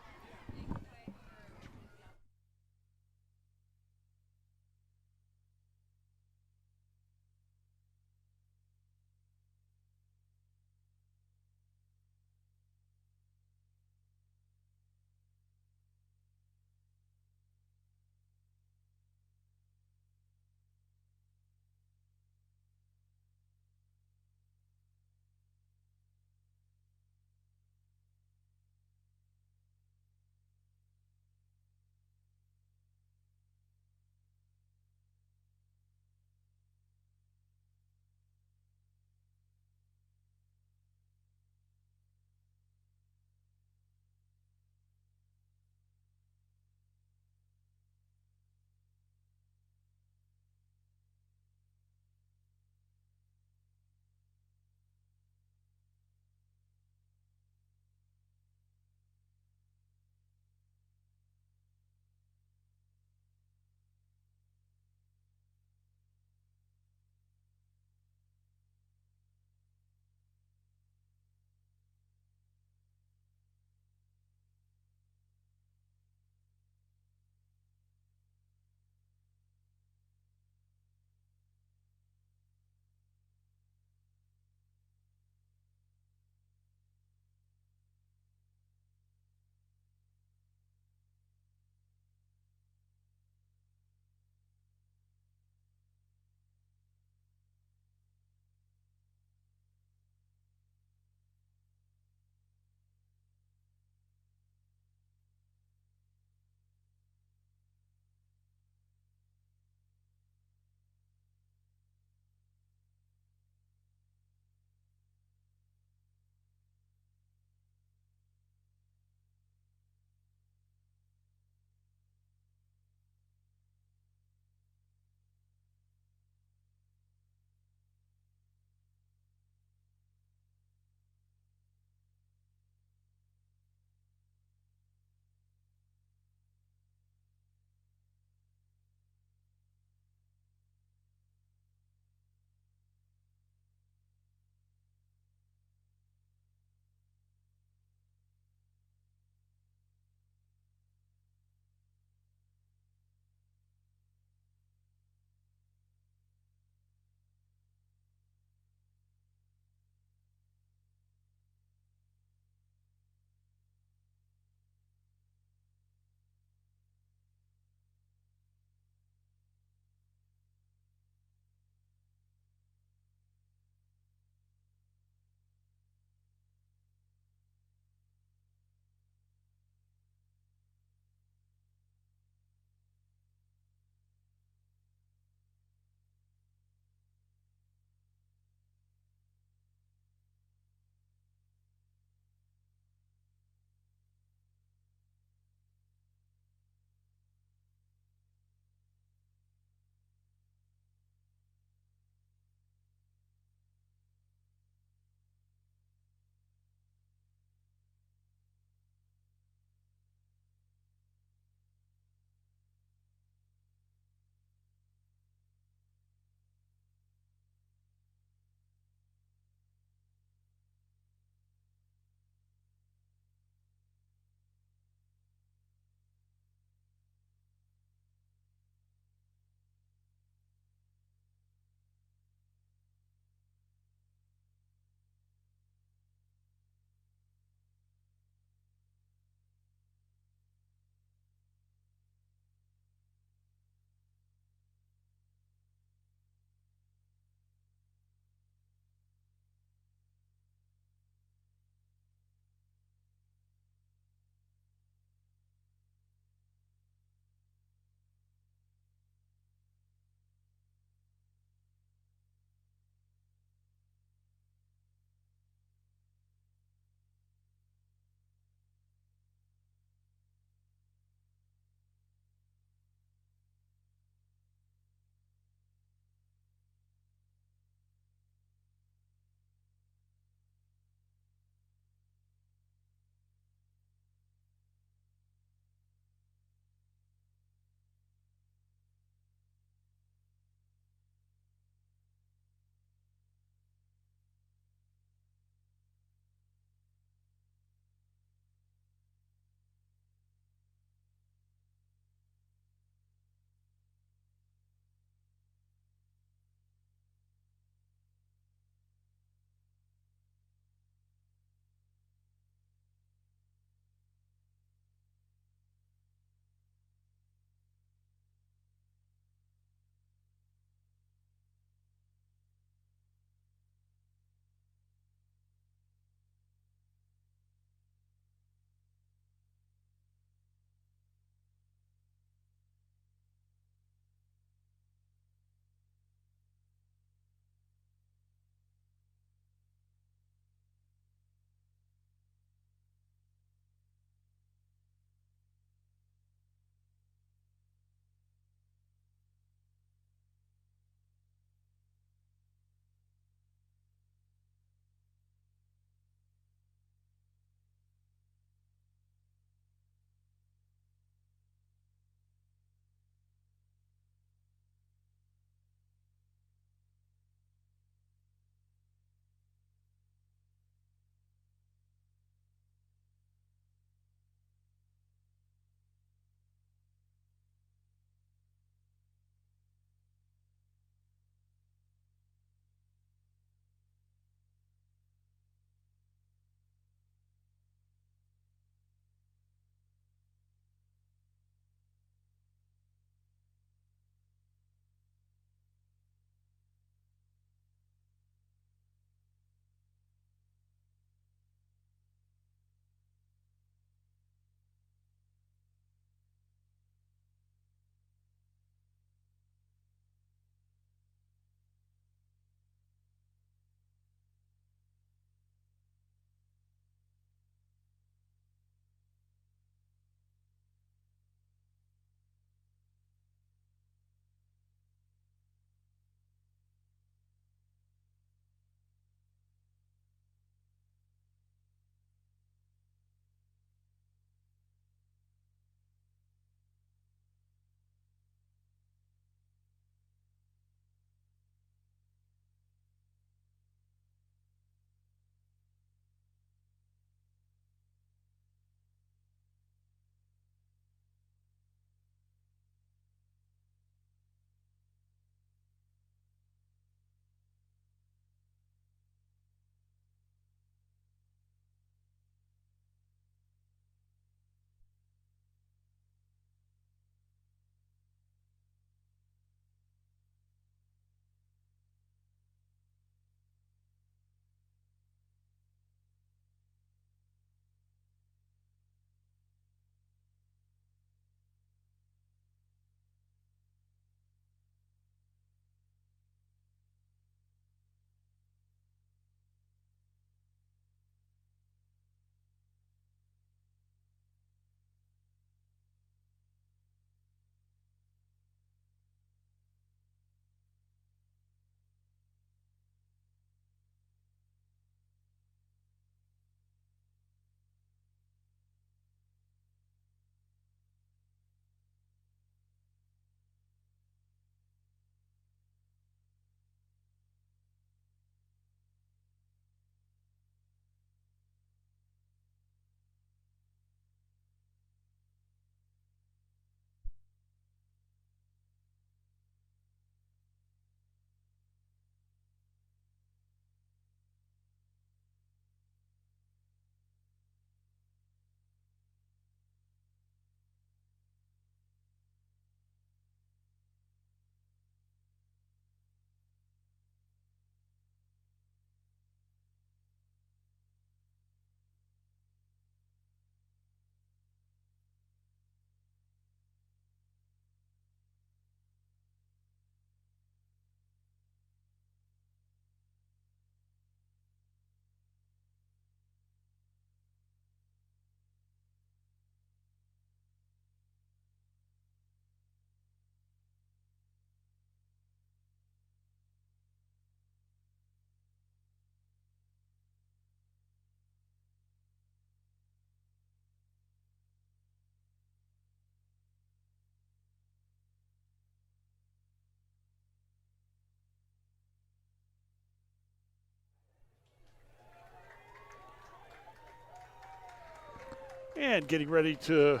And getting ready to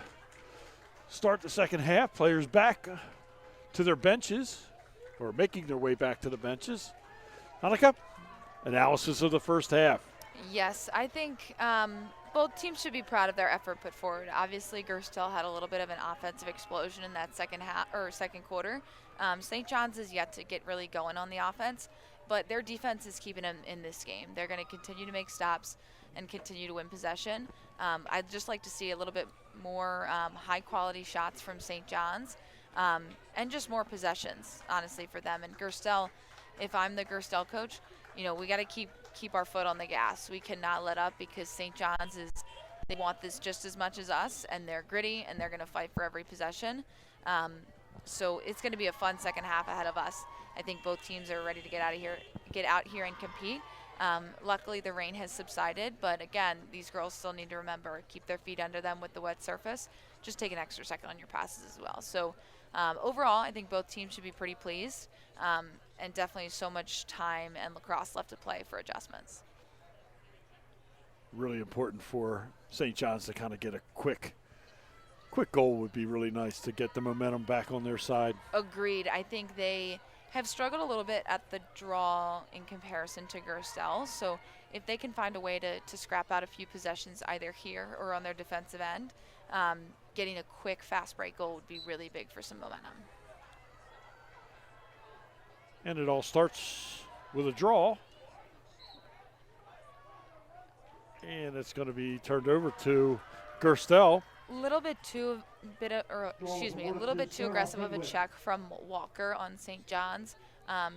start the second half. Players back to their benches, or making their way back to the benches. Hanukkah, analysis of the first half. Yes, I think both teams should be proud of their effort put forward. Obviously, Gerstel had a little bit of an offensive explosion in that second quarter. St. John's is yet to get really going on the offense, but their defense is keeping them in this game. They're going to continue to make stops and continue to win possession. I'd just like to see a little bit more high-quality shots from St. John's and just more possessions, honestly, for them. And Gerstel, if I'm the Gerstel coach, we got to keep our foot on the gas. We cannot let up because St. John's they want this just as much as us, and they're gritty, and they're going to fight for every possession. So it's going to be a fun second half ahead of us. I think both teams are ready to get out here and compete. Luckily, the rain has subsided, but again, these girls still need to remember, keep their feet under them with the wet surface. Just take an extra second on your passes as well. So overall, I think both teams should be pretty pleased, and definitely so much time and lacrosse left to play for adjustments. Really important for St. John's to kind of get a quick goal would be really nice to get the momentum back on their side. Agreed. I think they have struggled a little bit at the draw in comparison to Gerstel. So if they can find a way to scrap out a few possessions either here or on their defensive end, getting a quick fast break goal would be really big for some momentum. And it all starts with a draw. And it's going to be turned over to Gerstel. A little bit too aggressive of a check from Walker on St. John's.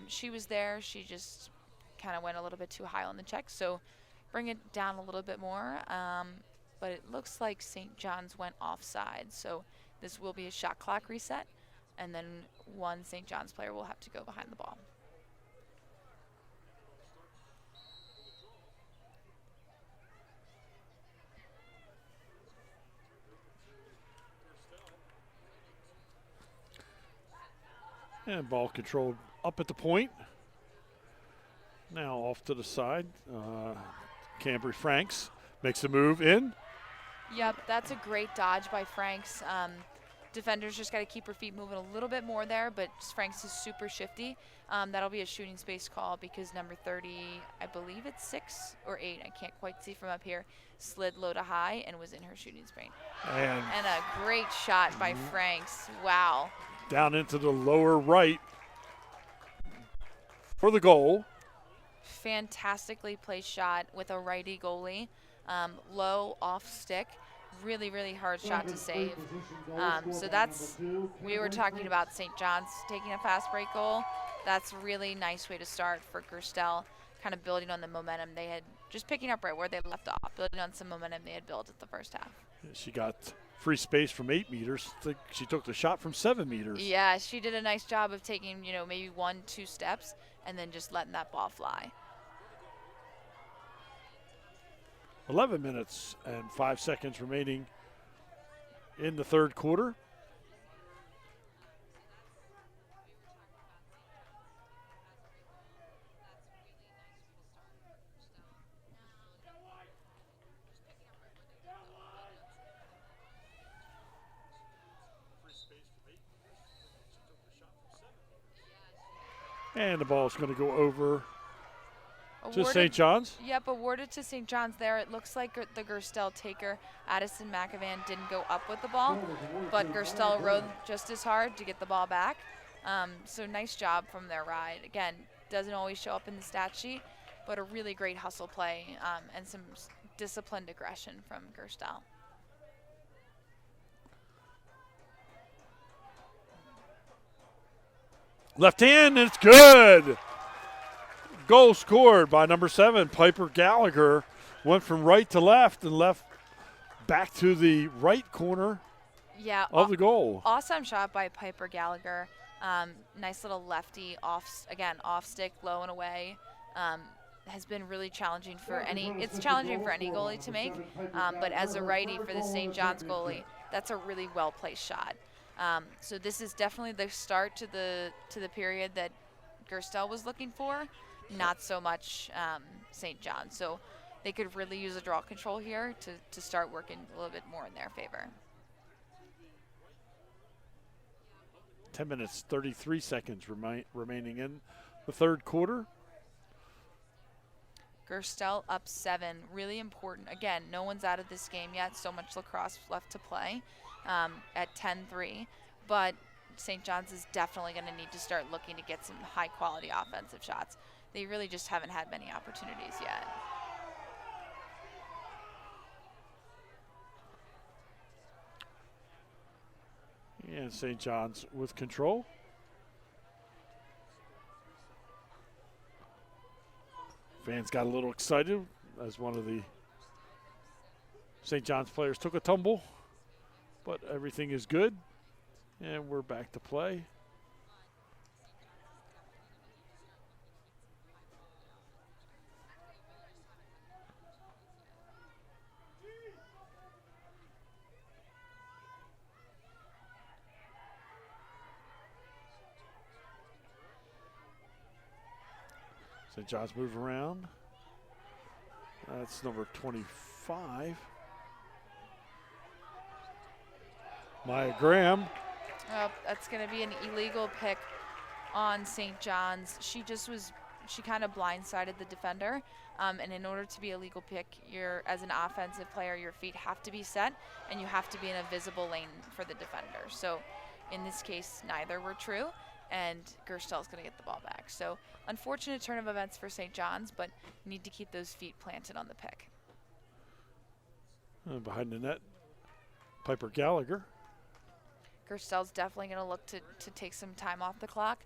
She was there. She just kind of went a little bit too high on the check. So bring it down a little bit more. But it looks like St. John's went offside. So this will be a shot clock reset. And then one St. John's player will have to go behind the ball. And ball controlled up at the point. Now off to the side. Cambry Franks makes a move in. Yep, that's a great dodge by Franks. Defenders just got to keep her feet moving a little bit more there, but Franks is super shifty. That'll be a shooting space call because number 30, I believe it's 6 or 8, I can't quite see from up here, slid low to high and was in her shooting space. And a great shot by Franks. Wow. Down into the lower right for the goal. Fantastically placed shot with a righty goalie. Low, off stick. Really, really hard shot to save. So we were talking about St. John's taking a fast break goal. That's a really nice way to start for Gerstel, kind of building on the momentum they had, just picking up right where they left off, building on some momentum they had built at the first half. She got free space from 8 meters. She took the shot from 7 meters. Yeah, she did a nice job of taking, maybe 1-2 steps and then just letting that ball fly. 11 minutes and 5 seconds remaining in the third quarter. And the ball is going to go over to St. John's. Yep, awarded to St. John's there. It looks like the Gerstel taker, Addison McEvan, didn't go up with the ball, but Gerstel rode just as hard to get the ball back. So nice job from their ride. Again, doesn't always show up in the stat sheet, but a really great hustle play and some disciplined aggression from Gerstel. Left hand, and it's good. Goal scored by number 7, Piper Gallagher. Went from right to left and left back to the right corner of the goal. Awesome shot by Piper Gallagher. Nice little lefty off stick, low and away. Has been really challenging for it's challenging for any goalie to make, but as a righty for the St. John's goalie, that's a really well-placed shot. So this is definitely the start to the period that Gerstel was looking for, not so much St. John. So they could really use a draw control here to start working a little bit more in their favor. 10 minutes, 33 seconds remaining in the third quarter. Gerstel up 7, really important. Again, no one's out of this game yet, so much lacrosse left to play at 10-3, but St. John's is definitely going to need to start looking to get some high-quality offensive shots. They really just haven't had many opportunities yet. And St. John's with control. Fans got a little excited as one of the St. John's players took a tumble, but everything is good, and we're back to play. St. John's move around. That's number 25. Maya Graham. That's going to be an illegal pick on St. John's. She kind of blindsided the defender. And in order to be a legal pick, as an offensive player, your feet have to be set and you have to be in a visible lane for the defender. So in this case, neither were true, and Gerstel's going to get the ball back. So unfortunate turn of events for St. John's, but need to keep those feet planted on the pick. Behind the net, Piper Gallagher. Gerstel's definitely going to look to take some time off the clock.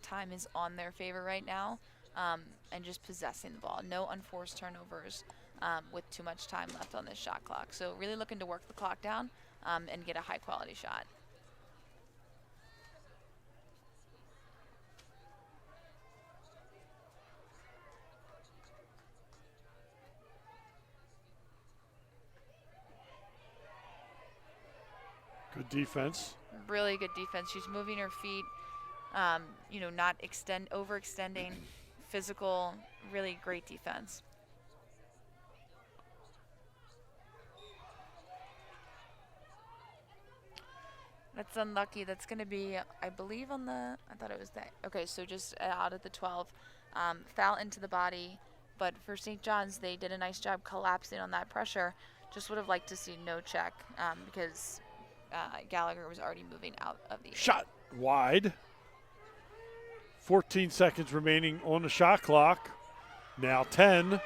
Time is on their favor right now, and just possessing the ball. No unforced turnovers with too much time left on this shot clock. So really looking to work the clock down and get a high-quality shot. Good defense. Really good defense. She's moving her feet, not overextending, physical, really great defense. That's unlucky. That's going to be, I believe, I thought it was that. Okay, so just out at the 12. Foul into the body. But for St. John's, they did a nice job collapsing on that pressure. Just would have liked to see no check because Gallagher was already moving out of the shot wide. 14 seconds remaining on the shot clock. Now 10.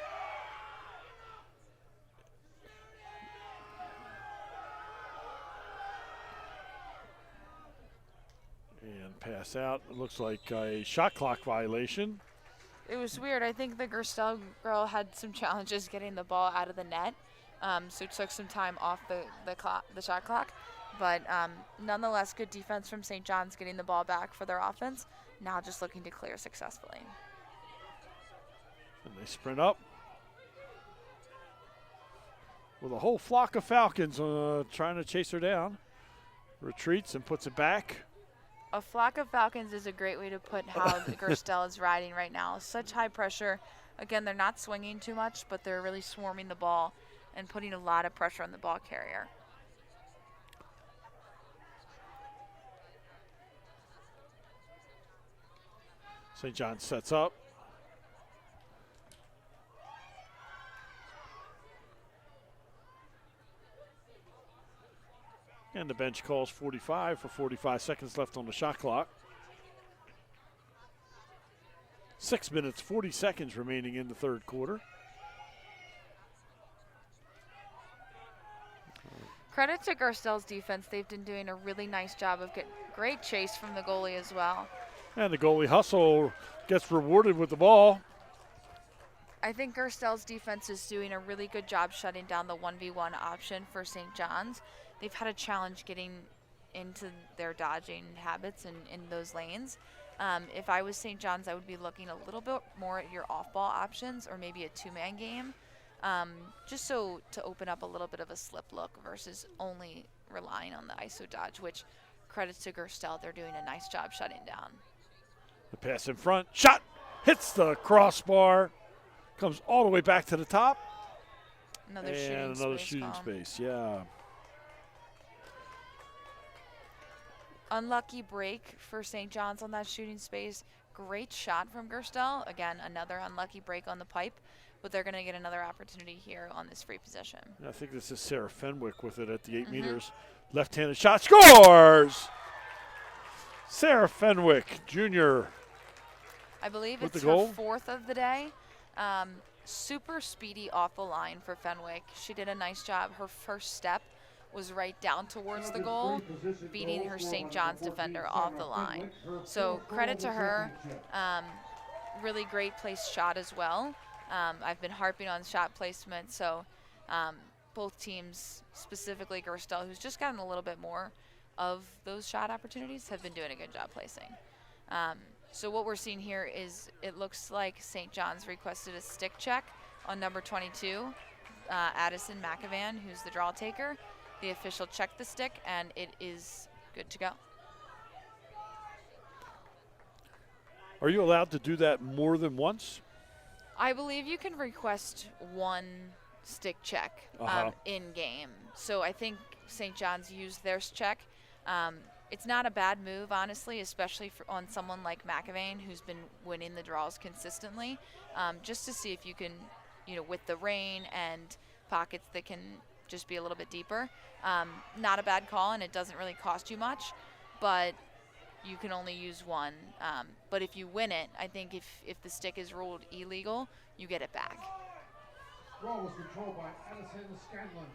And pass out. It looks like a shot clock violation. It was weird. I think the Gerstel girl had some challenges getting the ball out of the net, so it took some time off the shot clock. But nonetheless, good defense from St. John's getting the ball back for their offense. Now just looking to clear successfully. And they sprint up with a whole flock of Falcons trying to chase her down. Retreats and puts it back. A flock of Falcons is a great way to put how the Gerstel is riding right now. Such high pressure. Again, they're not swinging too much, but they're really swarming the ball and putting a lot of pressure on the ball carrier. St. John sets up. And the bench calls 45 for 45 seconds left on the shot clock. 6 minutes, 40 seconds remaining in the third quarter. Credit to Gerstel's defense. They've been doing a really nice job of getting great chase from the goalie as well. And the goalie hustle gets rewarded with the ball. I think Gerstel's defense is doing a really good job shutting down the 1v1 option for St. John's. They've had a challenge getting into their dodging habits in those lanes. If I was St. John's, I would be looking a little bit more at your off-ball options or maybe a two-man game, just so to open up a little bit of a slip look versus only relying on the ISO dodge, which credits to Gerstel. They're doing a nice job shutting down. The pass in front, shot, hits the crossbar, comes all the way back to the top. Another shooting and another space shooting call. space, yeah. Unlucky break for St. John's on that shooting space. Great shot from Gerstel. Again, another unlucky break on the pipe, but they're going to get another opportunity here on this free possession. I think this is Sarah Fenwick with it at the 8 meters. Left-handed shot, scores! Sarah Fenwick, junior. I believe With it's the goal? her 4th of the day. Super speedy off the line for Fenwick. She did a nice job. Her first step was right down towards the goal, beating her St. John's defender off the line. So credit to her. Really great place shot as well. I've been harping on shot placement, so both teams, specifically Gerstel, who's just gotten a little bit more of those shot opportunities, have been doing a good job placing. So what we're seeing here is it looks like St. John's requested a stick check on number 22, Addison McAvan, who's the draw taker. The official checked the stick, and it is good to go. Are you allowed to do that more than once? I believe you can request one stick check in-game. So I think St. John's used their check. It's not a bad move, honestly, especially on someone like McAvan, who's been winning the draws consistently, just to see if you can, with the rain and pockets that can just be a little bit deeper. Not a bad call, and it doesn't really cost you much, but you can only use one. But if you win it, I think if the stick is ruled illegal, you get it back. Draw was controlled by Addison Scanlon.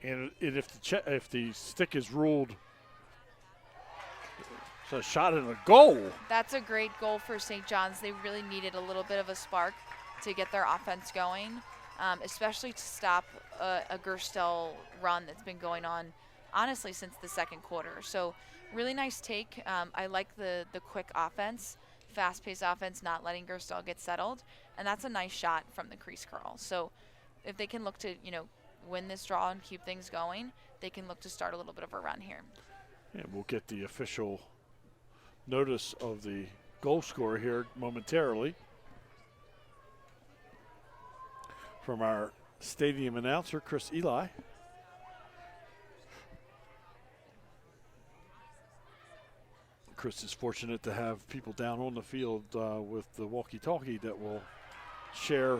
And if the stick is ruled it's a shot and a goal. That's a great goal for St. John's. They really needed a little bit of a spark to get their offense going, especially to stop a Gerstel run that's been going on, honestly, since the second quarter. So really nice take. I like the quick offense, fast-paced offense, not letting Gerstel get settled, and that's a nice shot from the crease curl. So if they can look to, win this draw and keep things going, they can look to start a little bit of a run here. And we'll get the official notice of the goal scorer here momentarily from our stadium announcer, Chris Eli. Chris is fortunate to have people down on the field with the walkie-talkie that will share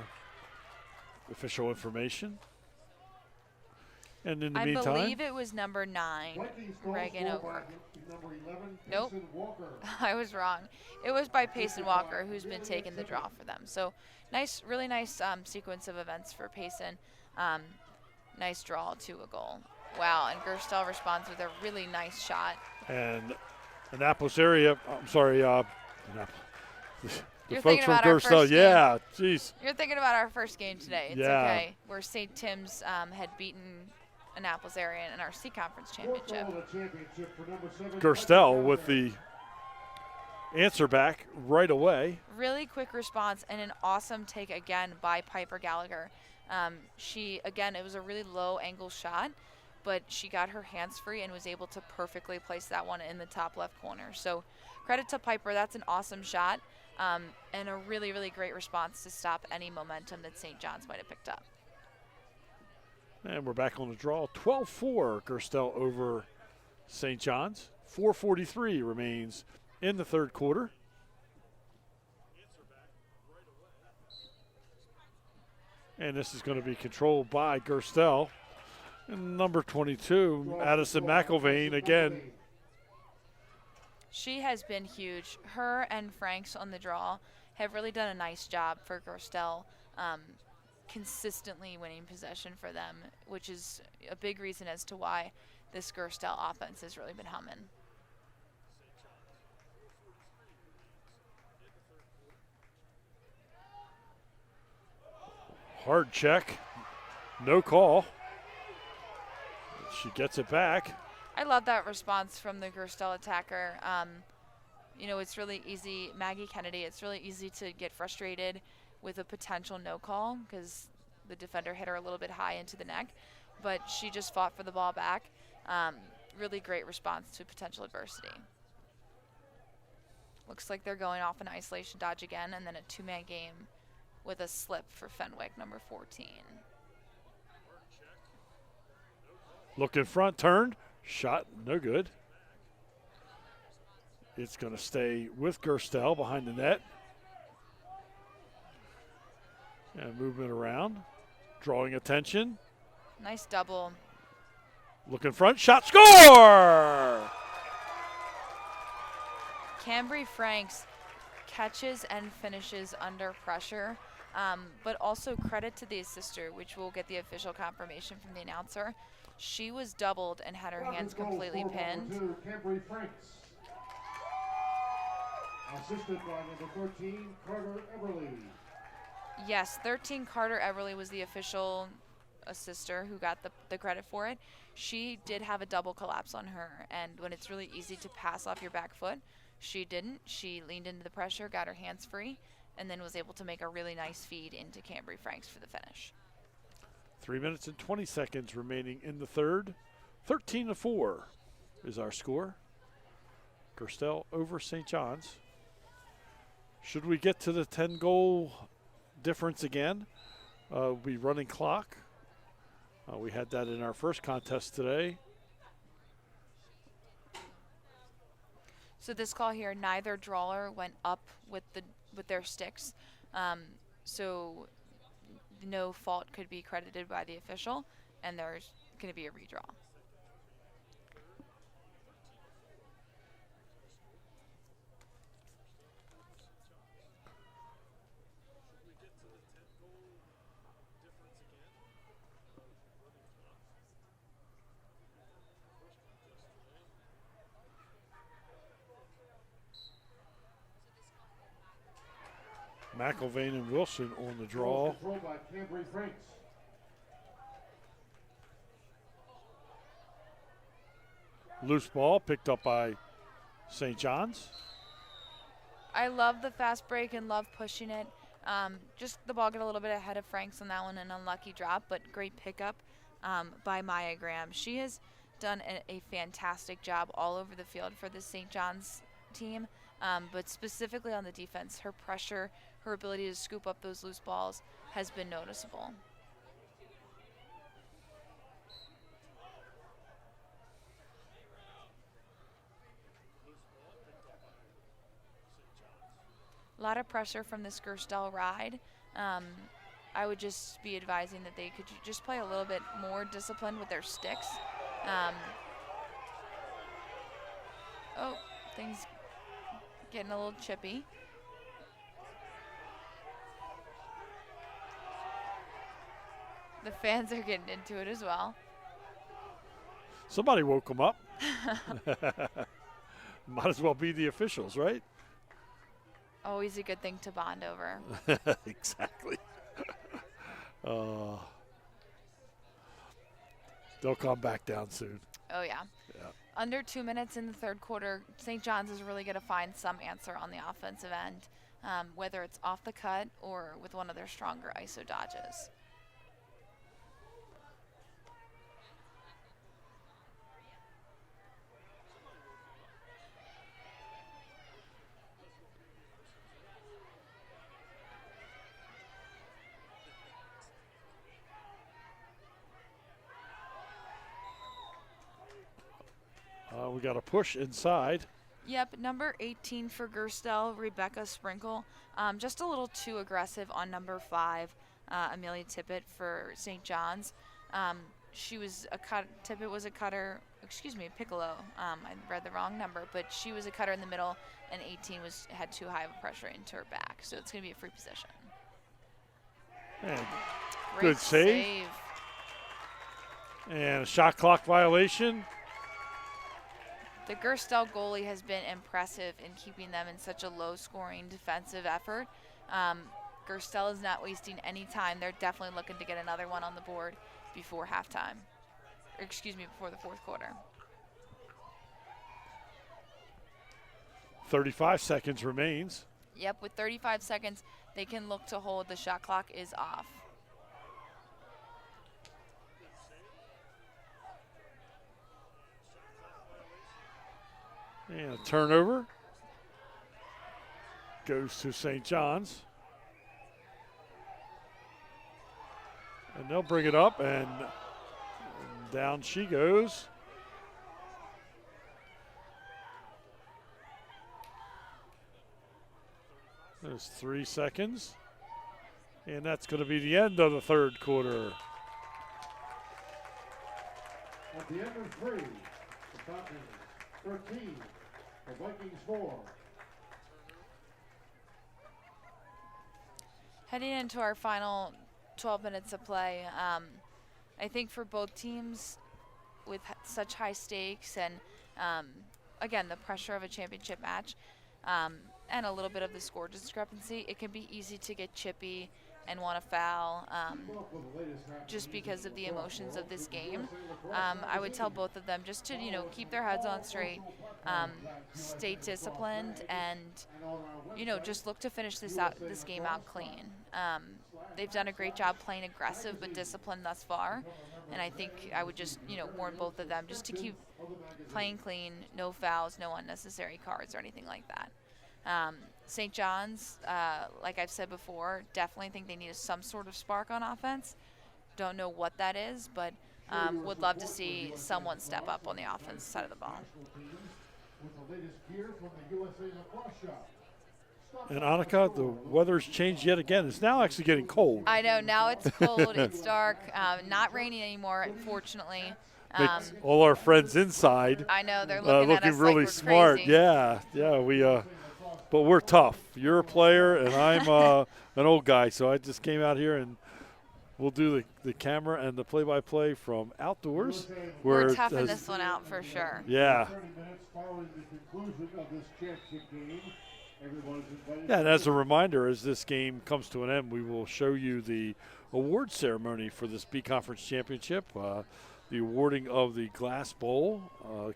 official information. And in the meantime, I believe it was number 9, Reagan Over. Number 11, Nope. Mason Walker. I was wrong. It was by Payson Walker, who's been taking the draw for them. So nice, really nice sequence of events for Payson. Nice draw to a goal. Wow, and Gerstel responds with a really nice shot. and Annapolis area, I'm sorry, the You're folks thinking from about our Gerstel, first game. yeah, geez. You're thinking about our first game today. It's Yeah. okay. Where St. Tim's had beaten Annapolis area in our C Conference championship. Fourth goal of the championship for number 7, Gerstel with the answer back right away. Really quick response and an awesome take again by Piper Gallagher. It was a really low angle shot, but she got her hands free and was able to perfectly place that one in the top left corner. So credit to Piper. That's an awesome shot and a really, really great response to stop any momentum that St. John's might have picked up. And we're back on the draw. 12-4 Gerstel over St. John's. 4:43 remains in the third quarter. And this is going to be controlled by Gerstel. And number 22, Addison McIlvain, again. She has been huge. Her and Franks on the draw have really done a nice job for Gerstel, consistently winning possession for them, which is a big reason as to why this Gerstel offense has really been humming. Hard check. No call. She gets it back. I love that response from the Gerstel attacker. It's really easy, Maggie Kennedy, it's really easy to get frustrated with a potential no call because the defender hit her a little bit high into the neck, but she just fought for the ball back. Really great response to potential adversity. Looks like they're going off an isolation dodge again, and then a two-man game with a slip for Fenwick, number 14. Look in front, turned, shot, no good. It's going to stay with Gerstel behind the net. And movement around, drawing attention. Nice double. Look in front, shot, score! Cambry Franks catches and finishes under pressure, but also credit to the assister, which will get the official confirmation from the announcer. She was doubled and had her hands completely pinned. Cambry Franks. Assisted by number 13, Carter Everly. Yes, 13 Carter Everly was the official assister who got the credit for it. She did have a double collapse on her, and when it's really easy to pass off your back foot, she didn't. She leaned into the pressure, got her hands free, and then was able to make a really nice feed into Cambry Franks for the finish. 3 minutes and 20 seconds remaining in the third. 13-4 is our score. Gerstel over St. John's. Should we get to the 10-goal difference again? We'll be running clock. We had that in our first contest today. So this call here, neither drawer went up with their sticks, so no fault could be credited by the official, and there's going to be a redraw. McIlvain and Wilson on the draw. Controlled by Cambry Franks. Loose ball picked up by St. John's. I love the fast break and love pushing it. Just the ball got a little bit ahead of Franks on that one, an unlucky drop, but great pickup by Maya Graham. She has done a fantastic job all over the field for the St. John's team, but specifically on the defense. Her pressure, her ability to scoop up those loose balls has been noticeable. A lot of pressure from this Gerstel ride. I would just be advising that they could just play a little bit more disciplined with their sticks. Oh, things getting a little chippy. The fans are getting into it as well. Somebody woke them up. Might as well be the officials, right? Always a good thing to bond over. Exactly. They'll come back down soon. Oh, yeah. Under 2 minutes in the third quarter, St. John's is really going to find some answer on the offensive end, whether it's off the cut or with one of their stronger ISO dodges. We got a push inside. Yep, number 18 for Gerstel, Rebecca Sprinkle. Just a little too aggressive on number 5, Amelia Tippett for St. John's. She was Tippett was a cutter, Piccolo. I read the wrong number, but she was a cutter in the middle, and 18 had too high of a pressure into her back. So it's going to be a free position. And Great good save. And a shot clock violation. The Gerstel goalie has been impressive in keeping them in such a low-scoring defensive effort. Gerstel is not wasting any time. They're definitely looking to get another one on the board before halftime. Before the fourth quarter. 35 seconds remains. Yep, with 35 seconds, they can look to hold. The shot clock is off. And a turnover goes to St. John's. And they'll bring it up, and down she goes. There's 3 seconds. And that's going to be the end of the third quarter. At the end of 3, the Falcons 13, the Vikings 4. Heading into our final 12 minutes of play, I think for both teams with such high stakes and, again, the pressure of a championship match and a little bit of the score discrepancy, it can be easy to get chippy and want to foul just because of the emotions of this game. I would tell both of them just to, keep their heads on straight, stay disciplined, and, just look to finish this game out clean. They've done a great job playing aggressive but disciplined thus far, and I think I would just, warn both of them just to keep playing clean, no fouls, no unnecessary cards or anything like that. St. John's, like I've said before, definitely think they need some sort of spark on offense. Don't know what that is, but would love to see someone step up on the offense side of the ball. And Annika, the weather's changed yet again. It's now actually getting cold. I know, now it's cold, it's dark, not raining anymore, fortunately. Makes all our friends inside. I know, they're looking at us really like we're smart. crazy. Yeah, we but we're tough. You're a player, and I'm an old guy, so I just came out here, and we'll do the camera and the play-by-play from outdoors. We're toughing this one out for sure. Yeah. 30 minutes following the conclusion of this championship game. Yeah, and as a reminder, as this game comes to an end, we will show you the award ceremony for this B Conference Championship, the awarding of the glass bowl,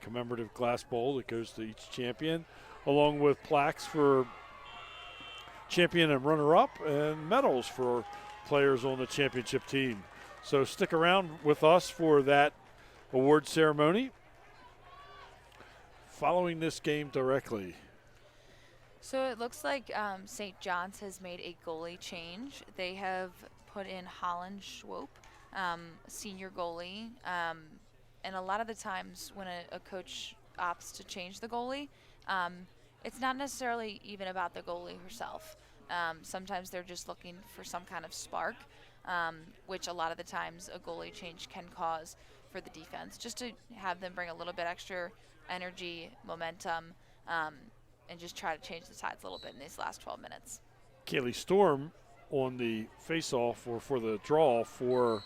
commemorative glass bowl that goes to each champion, along with plaques for champion and runner-up and medals for players on the championship team. So stick around with us for that award ceremony following this game directly. So it looks like St. John's has made a goalie change. They have put in Holland Schwope, senior goalie. And a lot of the times when a coach opts to change the goalie, it's not necessarily even about the goalie herself. Sometimes they're just looking for some kind of spark, which a lot of the times a goalie change can cause for the defense, just to have them bring a little bit extra energy, momentum, and just try to change the tides a little bit in these last 12 minutes. Kaylee Storm on the face-off or for the draw for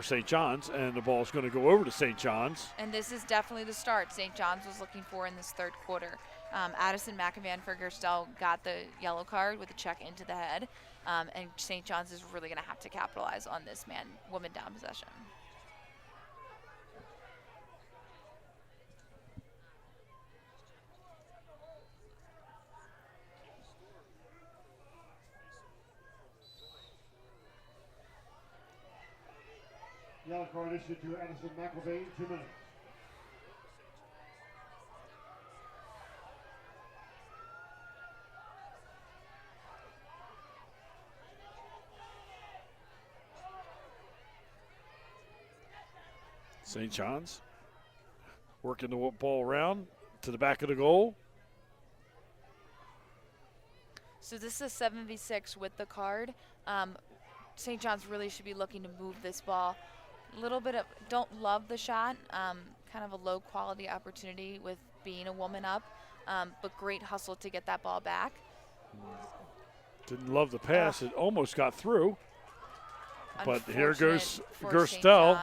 St. John's, and the ball is going to go over to St. John's. And this is definitely the start St. John's was looking for in this third quarter. Addison McEvan for Gerstel got the yellow card with a check into the head, and St. John's is really going to have to capitalize on this woman down possession. Yellow card issued to Addison McElvain, 2 minutes. St. John's working the ball around to the back of the goal. So this is a 7v6 with the card. St. John's really should be looking to move this ball. A little bit of, don't love the shot, kind of a low quality opportunity with being a woman up, but great hustle to get that ball back. Didn't love the pass, it almost got through. But here goes for Gerstel.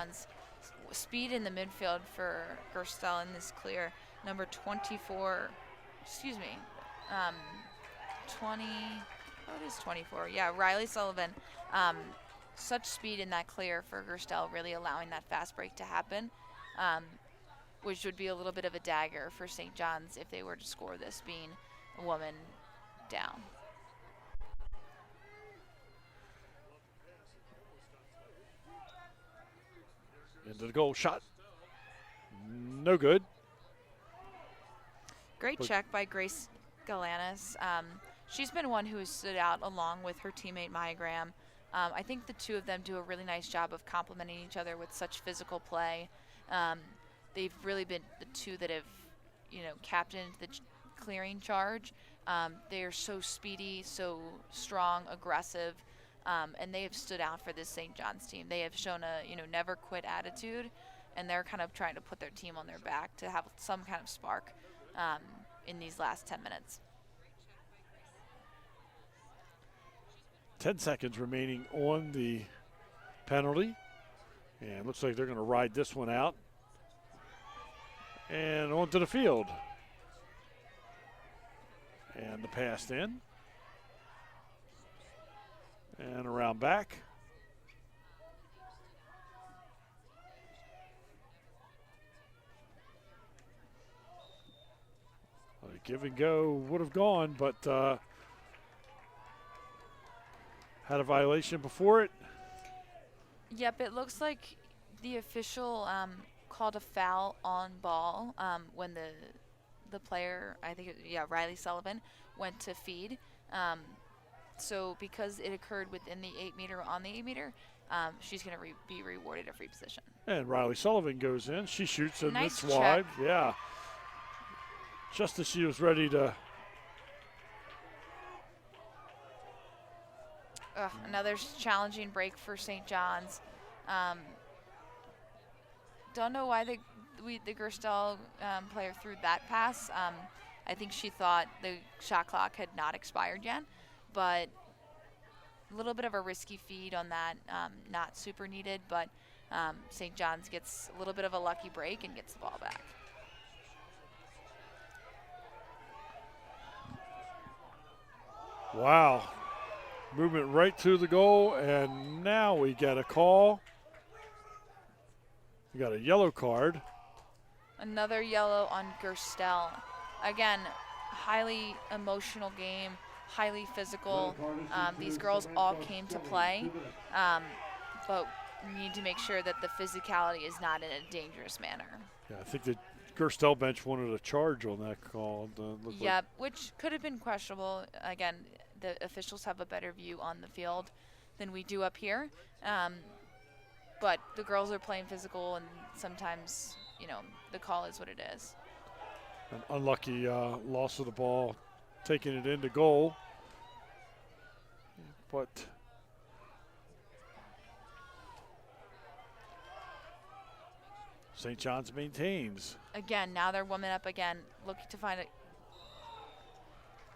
Speed in the midfield for Gerstel in this clear. Number 24, excuse me, 20, oh, it is 24. Yeah, Riley Sullivan. Such speed in that clear for Gerstel, really allowing that fast break to happen, which would be a little bit of a dagger for St. John's if they were to score this, being a woman down. Into the goal, shot. No good. Great check by Grace Galanis. she's been one who has stood out along with her teammate Maya Graham. I think the two of them do a really nice job of complementing each other with such physical play. They've really been the two that have, captained the clearing charge. They are so speedy, so strong, aggressive, and they have stood out for this St. John's team. They have shown a never quit attitude, and they're kind of trying to put their team on their back to have some kind of spark in these last 10 minutes. 10 seconds remaining on the penalty. And looks like they're going to ride this one out. And onto the field. And the pass in. And around back. A give and go would have gone, but had a violation before it. Yep, it looks like the official called a foul on ball when the player, Riley Sullivan, went to feed. So because it occurred within the 8-meter on the 8-meter, she's going to be rewarded a free position. And Riley Sullivan goes in. She shoots and Nice it's check. wide. Yeah. Just as she was ready to. Another challenging break for St. John's. Don't know why the Gerstel player threw that pass. I think she thought the shot clock had not expired yet, but a little bit of a risky feed on that. Not super needed, but St. John's gets a little bit of a lucky break and gets the ball back. Wow. Movement right to the goal, and now we get a call. We got a yellow card. Another yellow on Gerstel. Again, highly emotional game, highly physical. These girls all came to play, but we need to make sure that the physicality is not in a dangerous manner. Yeah, I think the Gerstel bench wanted a charge on that call. Yep, which could have been questionable. Again, the officials have a better view on the field than we do up here. But the girls are playing physical, and sometimes, the call is what it is. An unlucky loss of the ball, taking it into goal. But St. John's maintains. Again, now they're woman up again, looking to find it.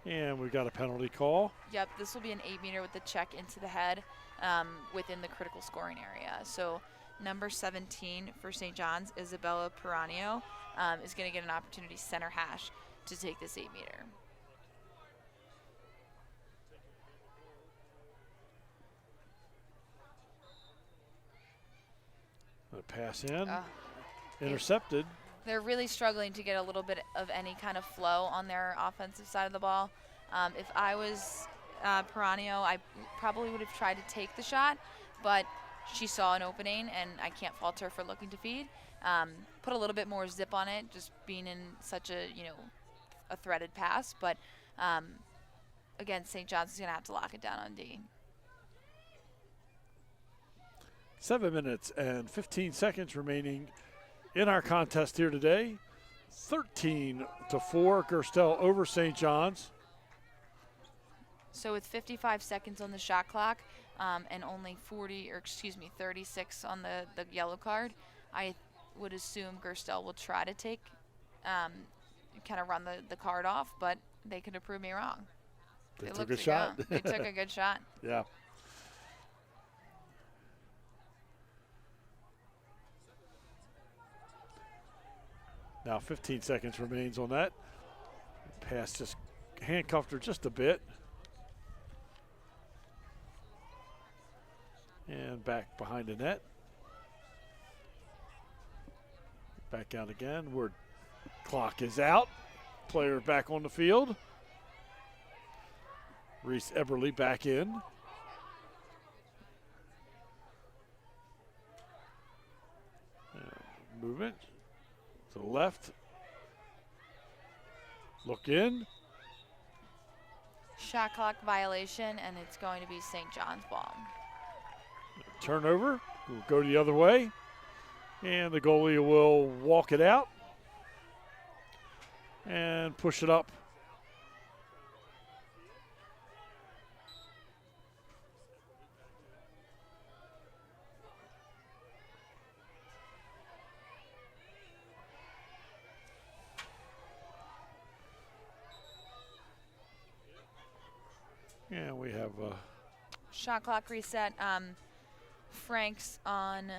And we got a penalty call. Yep, this will be an 8-meter with the check into the head within the critical scoring area. So number 17 for St. John's, Isabella Piranio, is going to get an opportunity center hash to take this 8-meter. A pass in, intercepted. They're really struggling to get a little bit of any kind of flow on their offensive side of the ball. If I was Piranio, I probably would have tried to take the shot, but she saw an opening, and I can't fault her for looking to feed. Put a little bit more zip on it, just being in such a threaded pass. But again, St. John's is going to have to lock it down on D. 7 minutes and 15 seconds remaining in our contest here today. 13-4, Gerstel over St. John's. So with 55 seconds on the shot clock and only 36 on the yellow card, I would assume Gerstel will try to take, kind of run the card off, but they could have proved me wrong. They took a shot. They took a good shot. Yeah. Now 15 seconds remains on that. Pass just handcuffed her just a bit. And back behind the net. Back out again. Word clock is out. Player back on the field. Reese Eberly back in. Movement to the left. Look in. Shot clock violation, and it's going to be St. John's ball. Turnover will go the other way, and the goalie will walk it out and push it up. And we have shot clock reset. Franks on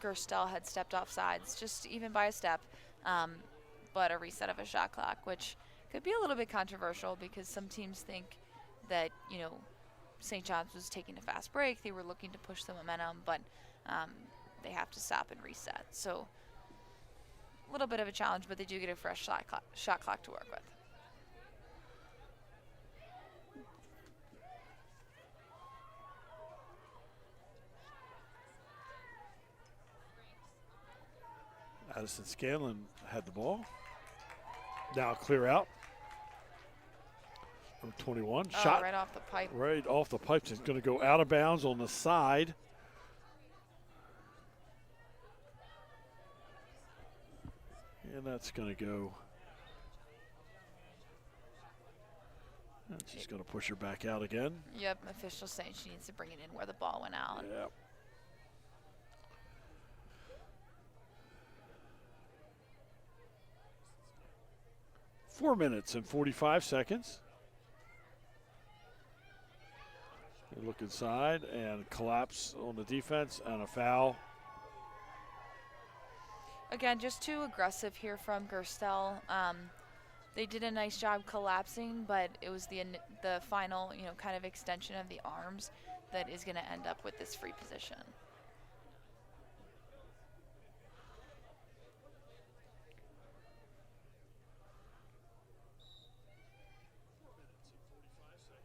Gerstel had stepped off sides, just even by a step, but a reset of a shot clock, which could be a little bit controversial because some teams think that, you know, St. John's was taking a fast break. They were looking to push the momentum, but they have to stop and reset. So a little bit of a challenge, but they do get a fresh shot clock to work with. Addison Scanlon had the ball. Now clear out. Number 21. Shot right off the pipe. Right off the pipe. It's going to go out of bounds on the side. And that's going to go. And she's going to push her back out again. Yep, official saying she needs to bring it in where the ball went out. Yep. Four minutes and 45 seconds. They look inside and collapse on the defense and a foul. Again, just too aggressive here from Gerstel. They did a nice job collapsing, but it was the final, you know, kind of extension of the arms that is going to end up with this free position.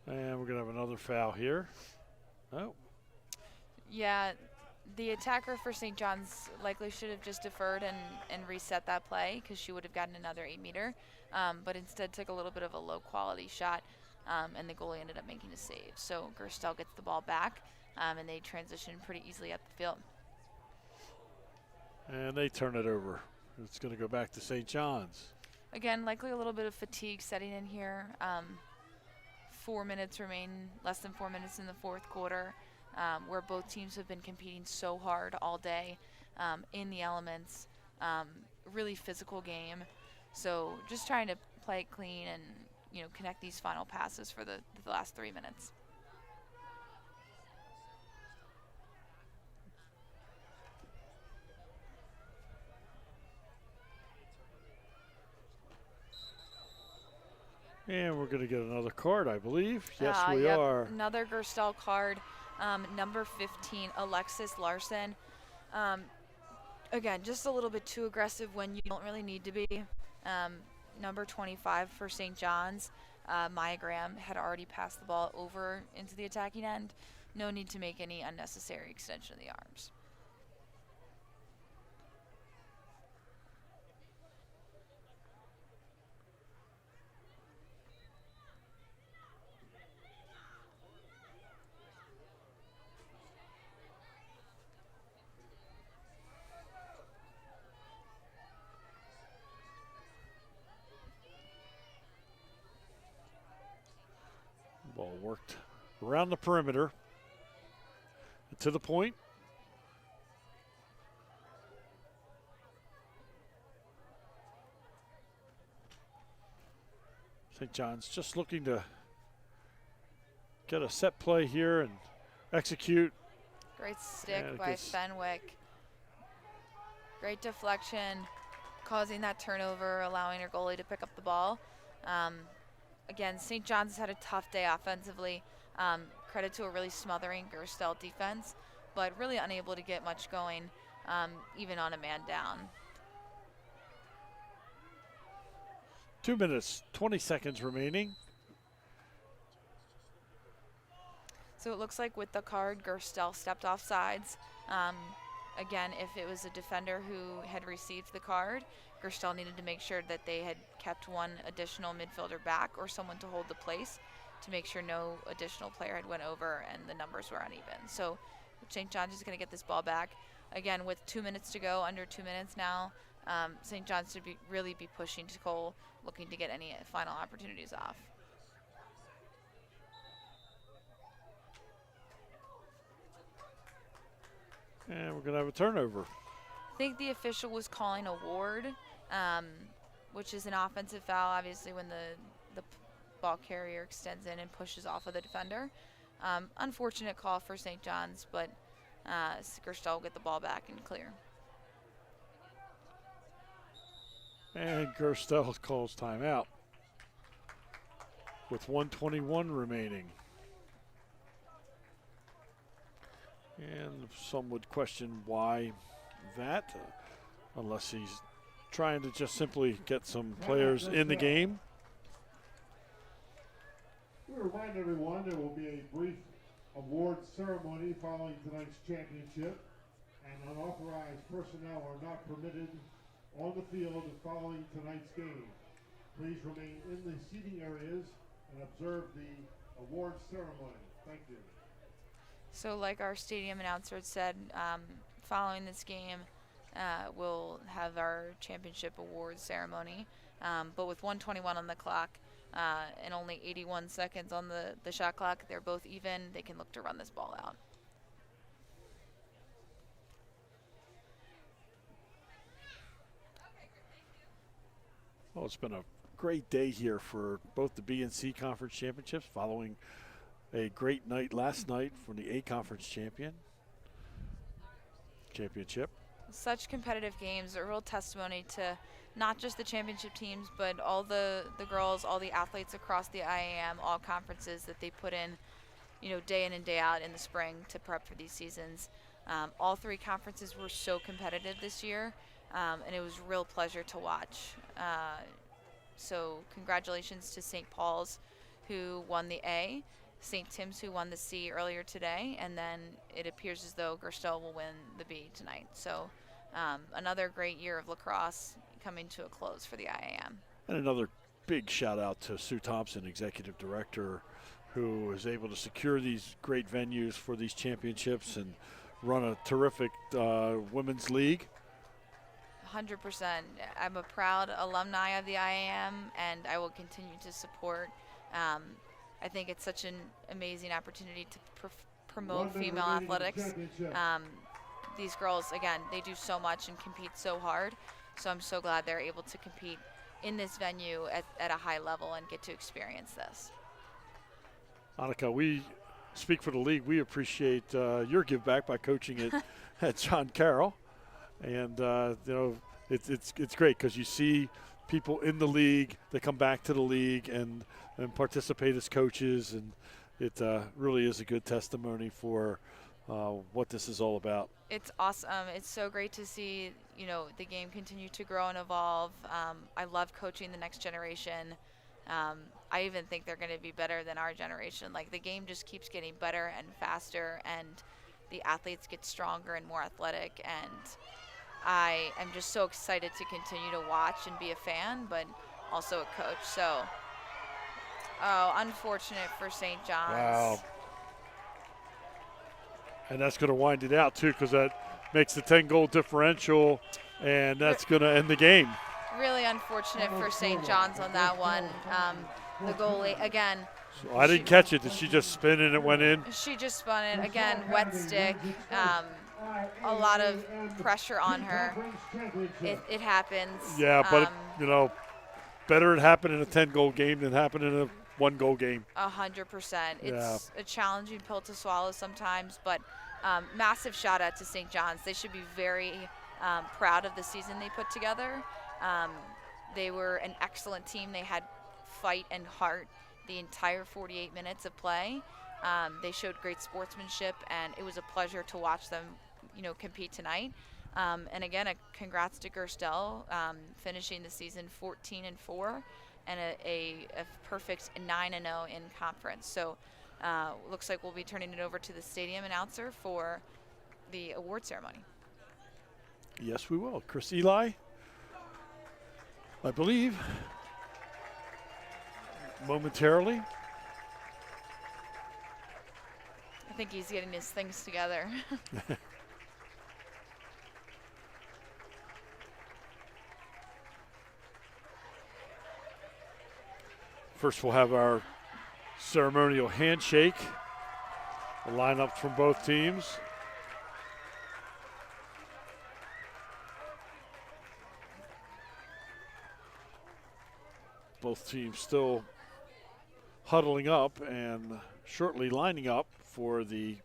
And we're going to have another foul here. Oh. Yeah, the attacker for St. John's likely should have just deferred and reset that play because she would have gotten another 8-meter, but instead took a little bit of a low-quality shot, and the goalie ended up making a save. So Gerstel gets the ball back, and they transition pretty easily up the field. And they turn it over. It's going to go back to St. John's. Again, likely a little bit of fatigue setting in here. 4 minutes remain, less than 4 minutes in the fourth quarter, where both teams have been competing so hard all day in the elements. Really physical game. So just trying to play it clean and, you know, connect these final passes for the last 3 minutes. And we're going to get another card, I believe. Yes, we yep, are. Another Gerstel card, number 15, Alexis Larson. Again, just a little bit too aggressive when you don't really need to be. Number 25 for St. John's, Maya Graham had already passed the ball over into the attacking end. No need to make any unnecessary extension of the arms. Ball worked around the perimeter to the point. St. John's just looking to get a set play here and execute. Great stick by Fenwick. Great deflection, causing that turnover, allowing her goalie to pick up the ball. Again, St. John's has had a tough day offensively. Credit to a really smothering Gerstel defense, but really unable to get much going, even on a man down. 2 minutes, 20 seconds remaining. So it looks like with the card, Gerstel stepped off sides. Again, if it was a defender who had received the card, Gerstel needed to make sure that they had kept one additional midfielder back or someone to hold the place to make sure no additional player had went over and the numbers were uneven. So St. John's is going to get this ball back. Again, with 2 minutes to go, under 2 minutes now, St. John's should really be pushing to goal, looking to get any final opportunities off. And we're going to have a turnover. I think the official was calling a ward, which is an offensive foul, obviously, when the ball carrier extends in and pushes off of the defender. Unfortunate call for St. John's, but Gerstel will get the ball back and clear. And Gerstel calls timeout with 1:21 remaining. And some would question why that, unless he's trying to just simply get some players in the game. We remind everyone there will be a brief award ceremony following tonight's championship, and unauthorized personnel are not permitted on the field following tonight's game. Please remain in the seating areas and observe the award ceremony. Thank you. So like our stadium announcer had said, following this game, we'll have our championship awards ceremony. But with 1:21 on the clock and only 81 seconds on the shot clock, they're both even. They can look to run this ball out. Well, it's been a great day here for both the B and C conference championships, following a great night last night for the A conference championship. Such competitive games, a real testimony to not just the championship teams, but all the girls, all the athletes across the IAAM, all conferences that they put in, day in and day out in the spring to prep for these seasons. All three conferences were so competitive this year, and it was a real pleasure to watch. So congratulations to St. Paul's, who won the A, St. Tim's, who won the C earlier today, and then it appears as though Gerstel will win the B tonight. So another great year of lacrosse coming to a close for the IAM. And another big shout out to Sue Thompson, Executive Director, who is able to secure these great venues for these championships and run a terrific women's league. 100%. I'm a proud alumni of the IAM, and I will continue to support. I think it's such an amazing opportunity to promote female athletics. These girls, again, they do so much and compete so hard. So I'm so glad they're able to compete in this venue at a high level and get to experience this. Annika, we speak for the league. We appreciate your give back by coaching at John Carroll. And, it's great because you see people in the league that come back to the league and participate as coaches. And it really is a good testimony for what this is all about. It's awesome. It's so great to see, the game continue to grow and evolve. I love coaching the next generation. I even think they're going to be better than our generation. Like, the game just keeps getting better and faster, and the athletes get stronger and more athletic. And I am just so excited to continue to watch and be a fan, but also a coach. So, unfortunate for St. John's. Wow. And that's going to wind it out, too, because that makes the 10-goal differential, and that's going to end the game. Really unfortunate for St. John's on that one. The goalie, again. So I didn't catch it. Did she just spin and it went in? She just spun it. Again, wet stick. A lot of pressure on her. It happens. Yeah, but, better it happened in a 10-goal game than happen in a 1-goal game. 100%. It's a challenging pill to swallow sometimes, but massive shout out to St. John's. They should be very proud of the season they put together. They were an excellent team. They had fight and heart the entire 48 minutes of play. They showed great sportsmanship, and it was a pleasure to watch them, compete tonight. And again, congrats to Gerstel, finishing the season 14-4. And a perfect 9-0 in conference. So looks like we'll be turning it over to the stadium announcer for the award ceremony. Yes, we will. Chris Eli, I believe, momentarily. think he's getting his things together. First, we'll have our ceremonial handshake. The lineup from both teams. Both teams still huddling up and shortly lining up for the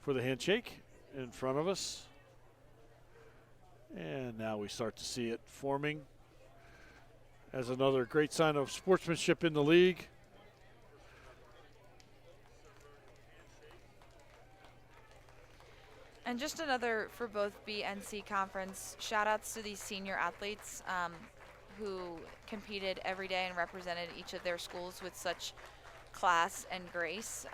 handshake in front of us. And now we start to see it forming as another great sign of sportsmanship in the league. And just another for both B and C conference, shout outs to these senior athletes who competed every day and represented each of their schools with such class and grace.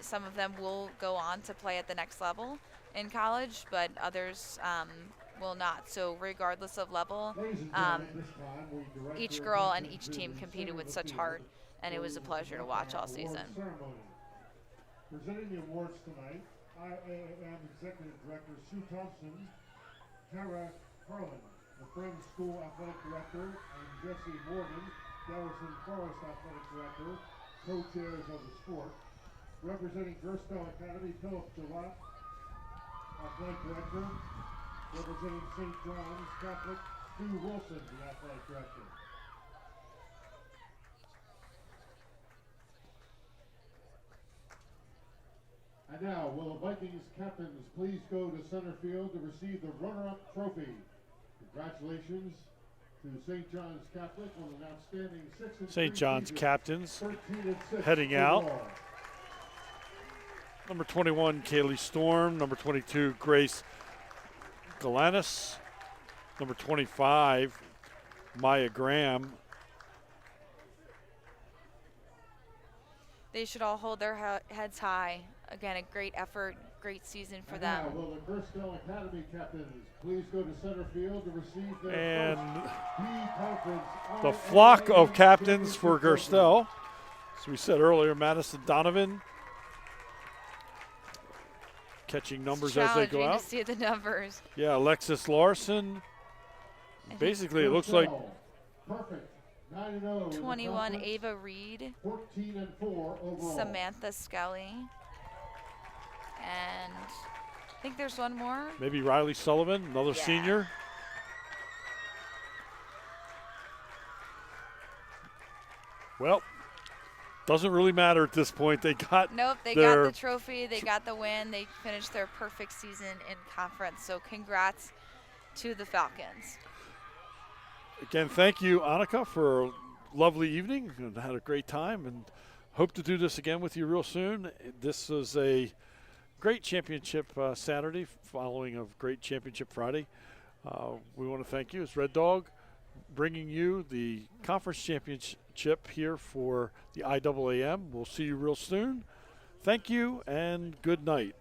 Some of them will go on to play at the next level in college, but others will not. So regardless of level, each girl and each team competed with such heart, and it was a pleasure to watch all season. Presenting the awards tonight, IAAM Executive Director Sue Thompson, Tara Carlin, the Friends School Athletic Director, and Jesse Morgan, Garrison Forest Athletic Director, co-chairs of the sport. Representing Gerstel Academy, Philip Gillette, Athletic Director. Representing St. John's Catholic, Stu Wilson, the Athletic Director. And now, will the Vikings captains please go to center field to receive the runner-up trophy. Congratulations to St. John's Catholic on an outstanding 6-3 St. John's season, captains 13-6 heading out. overall. Number 21, Kaylee Storm. Number 22, Grace Galanis. Number 25, Maya Graham. They should all hold their heads high. Again, a great effort, great season for And them. now, will the Gerstel Academy captains please go to center field to receive their And first B-Conference the flock of IAAM captains for championship Gerstel. As we said earlier, Madison Donovan catching numbers as they go Challenging out. to see the numbers. Yeah, Alexis Larson. Basically, it looks like perfect 9-0 in the 21, conference, Ava Reed, 14-4 overall. Samantha Skelly, and I think there's one more. maybe Riley Sullivan, another Yeah. senior. Well, doesn't really matter at this point. They got Nope, they their got the trophy, they got the win, they finished their perfect season in conference. So congrats to the Falcons. Again, thank you, Annika, for a lovely evening. And had a great time and hope to do this again with you real soon. This was a great championship Saturday following a great championship Friday. We want to thank you. It's Red Dog bringing you the conference championship here for the IAAM. We'll see you real soon. Thank you and good night.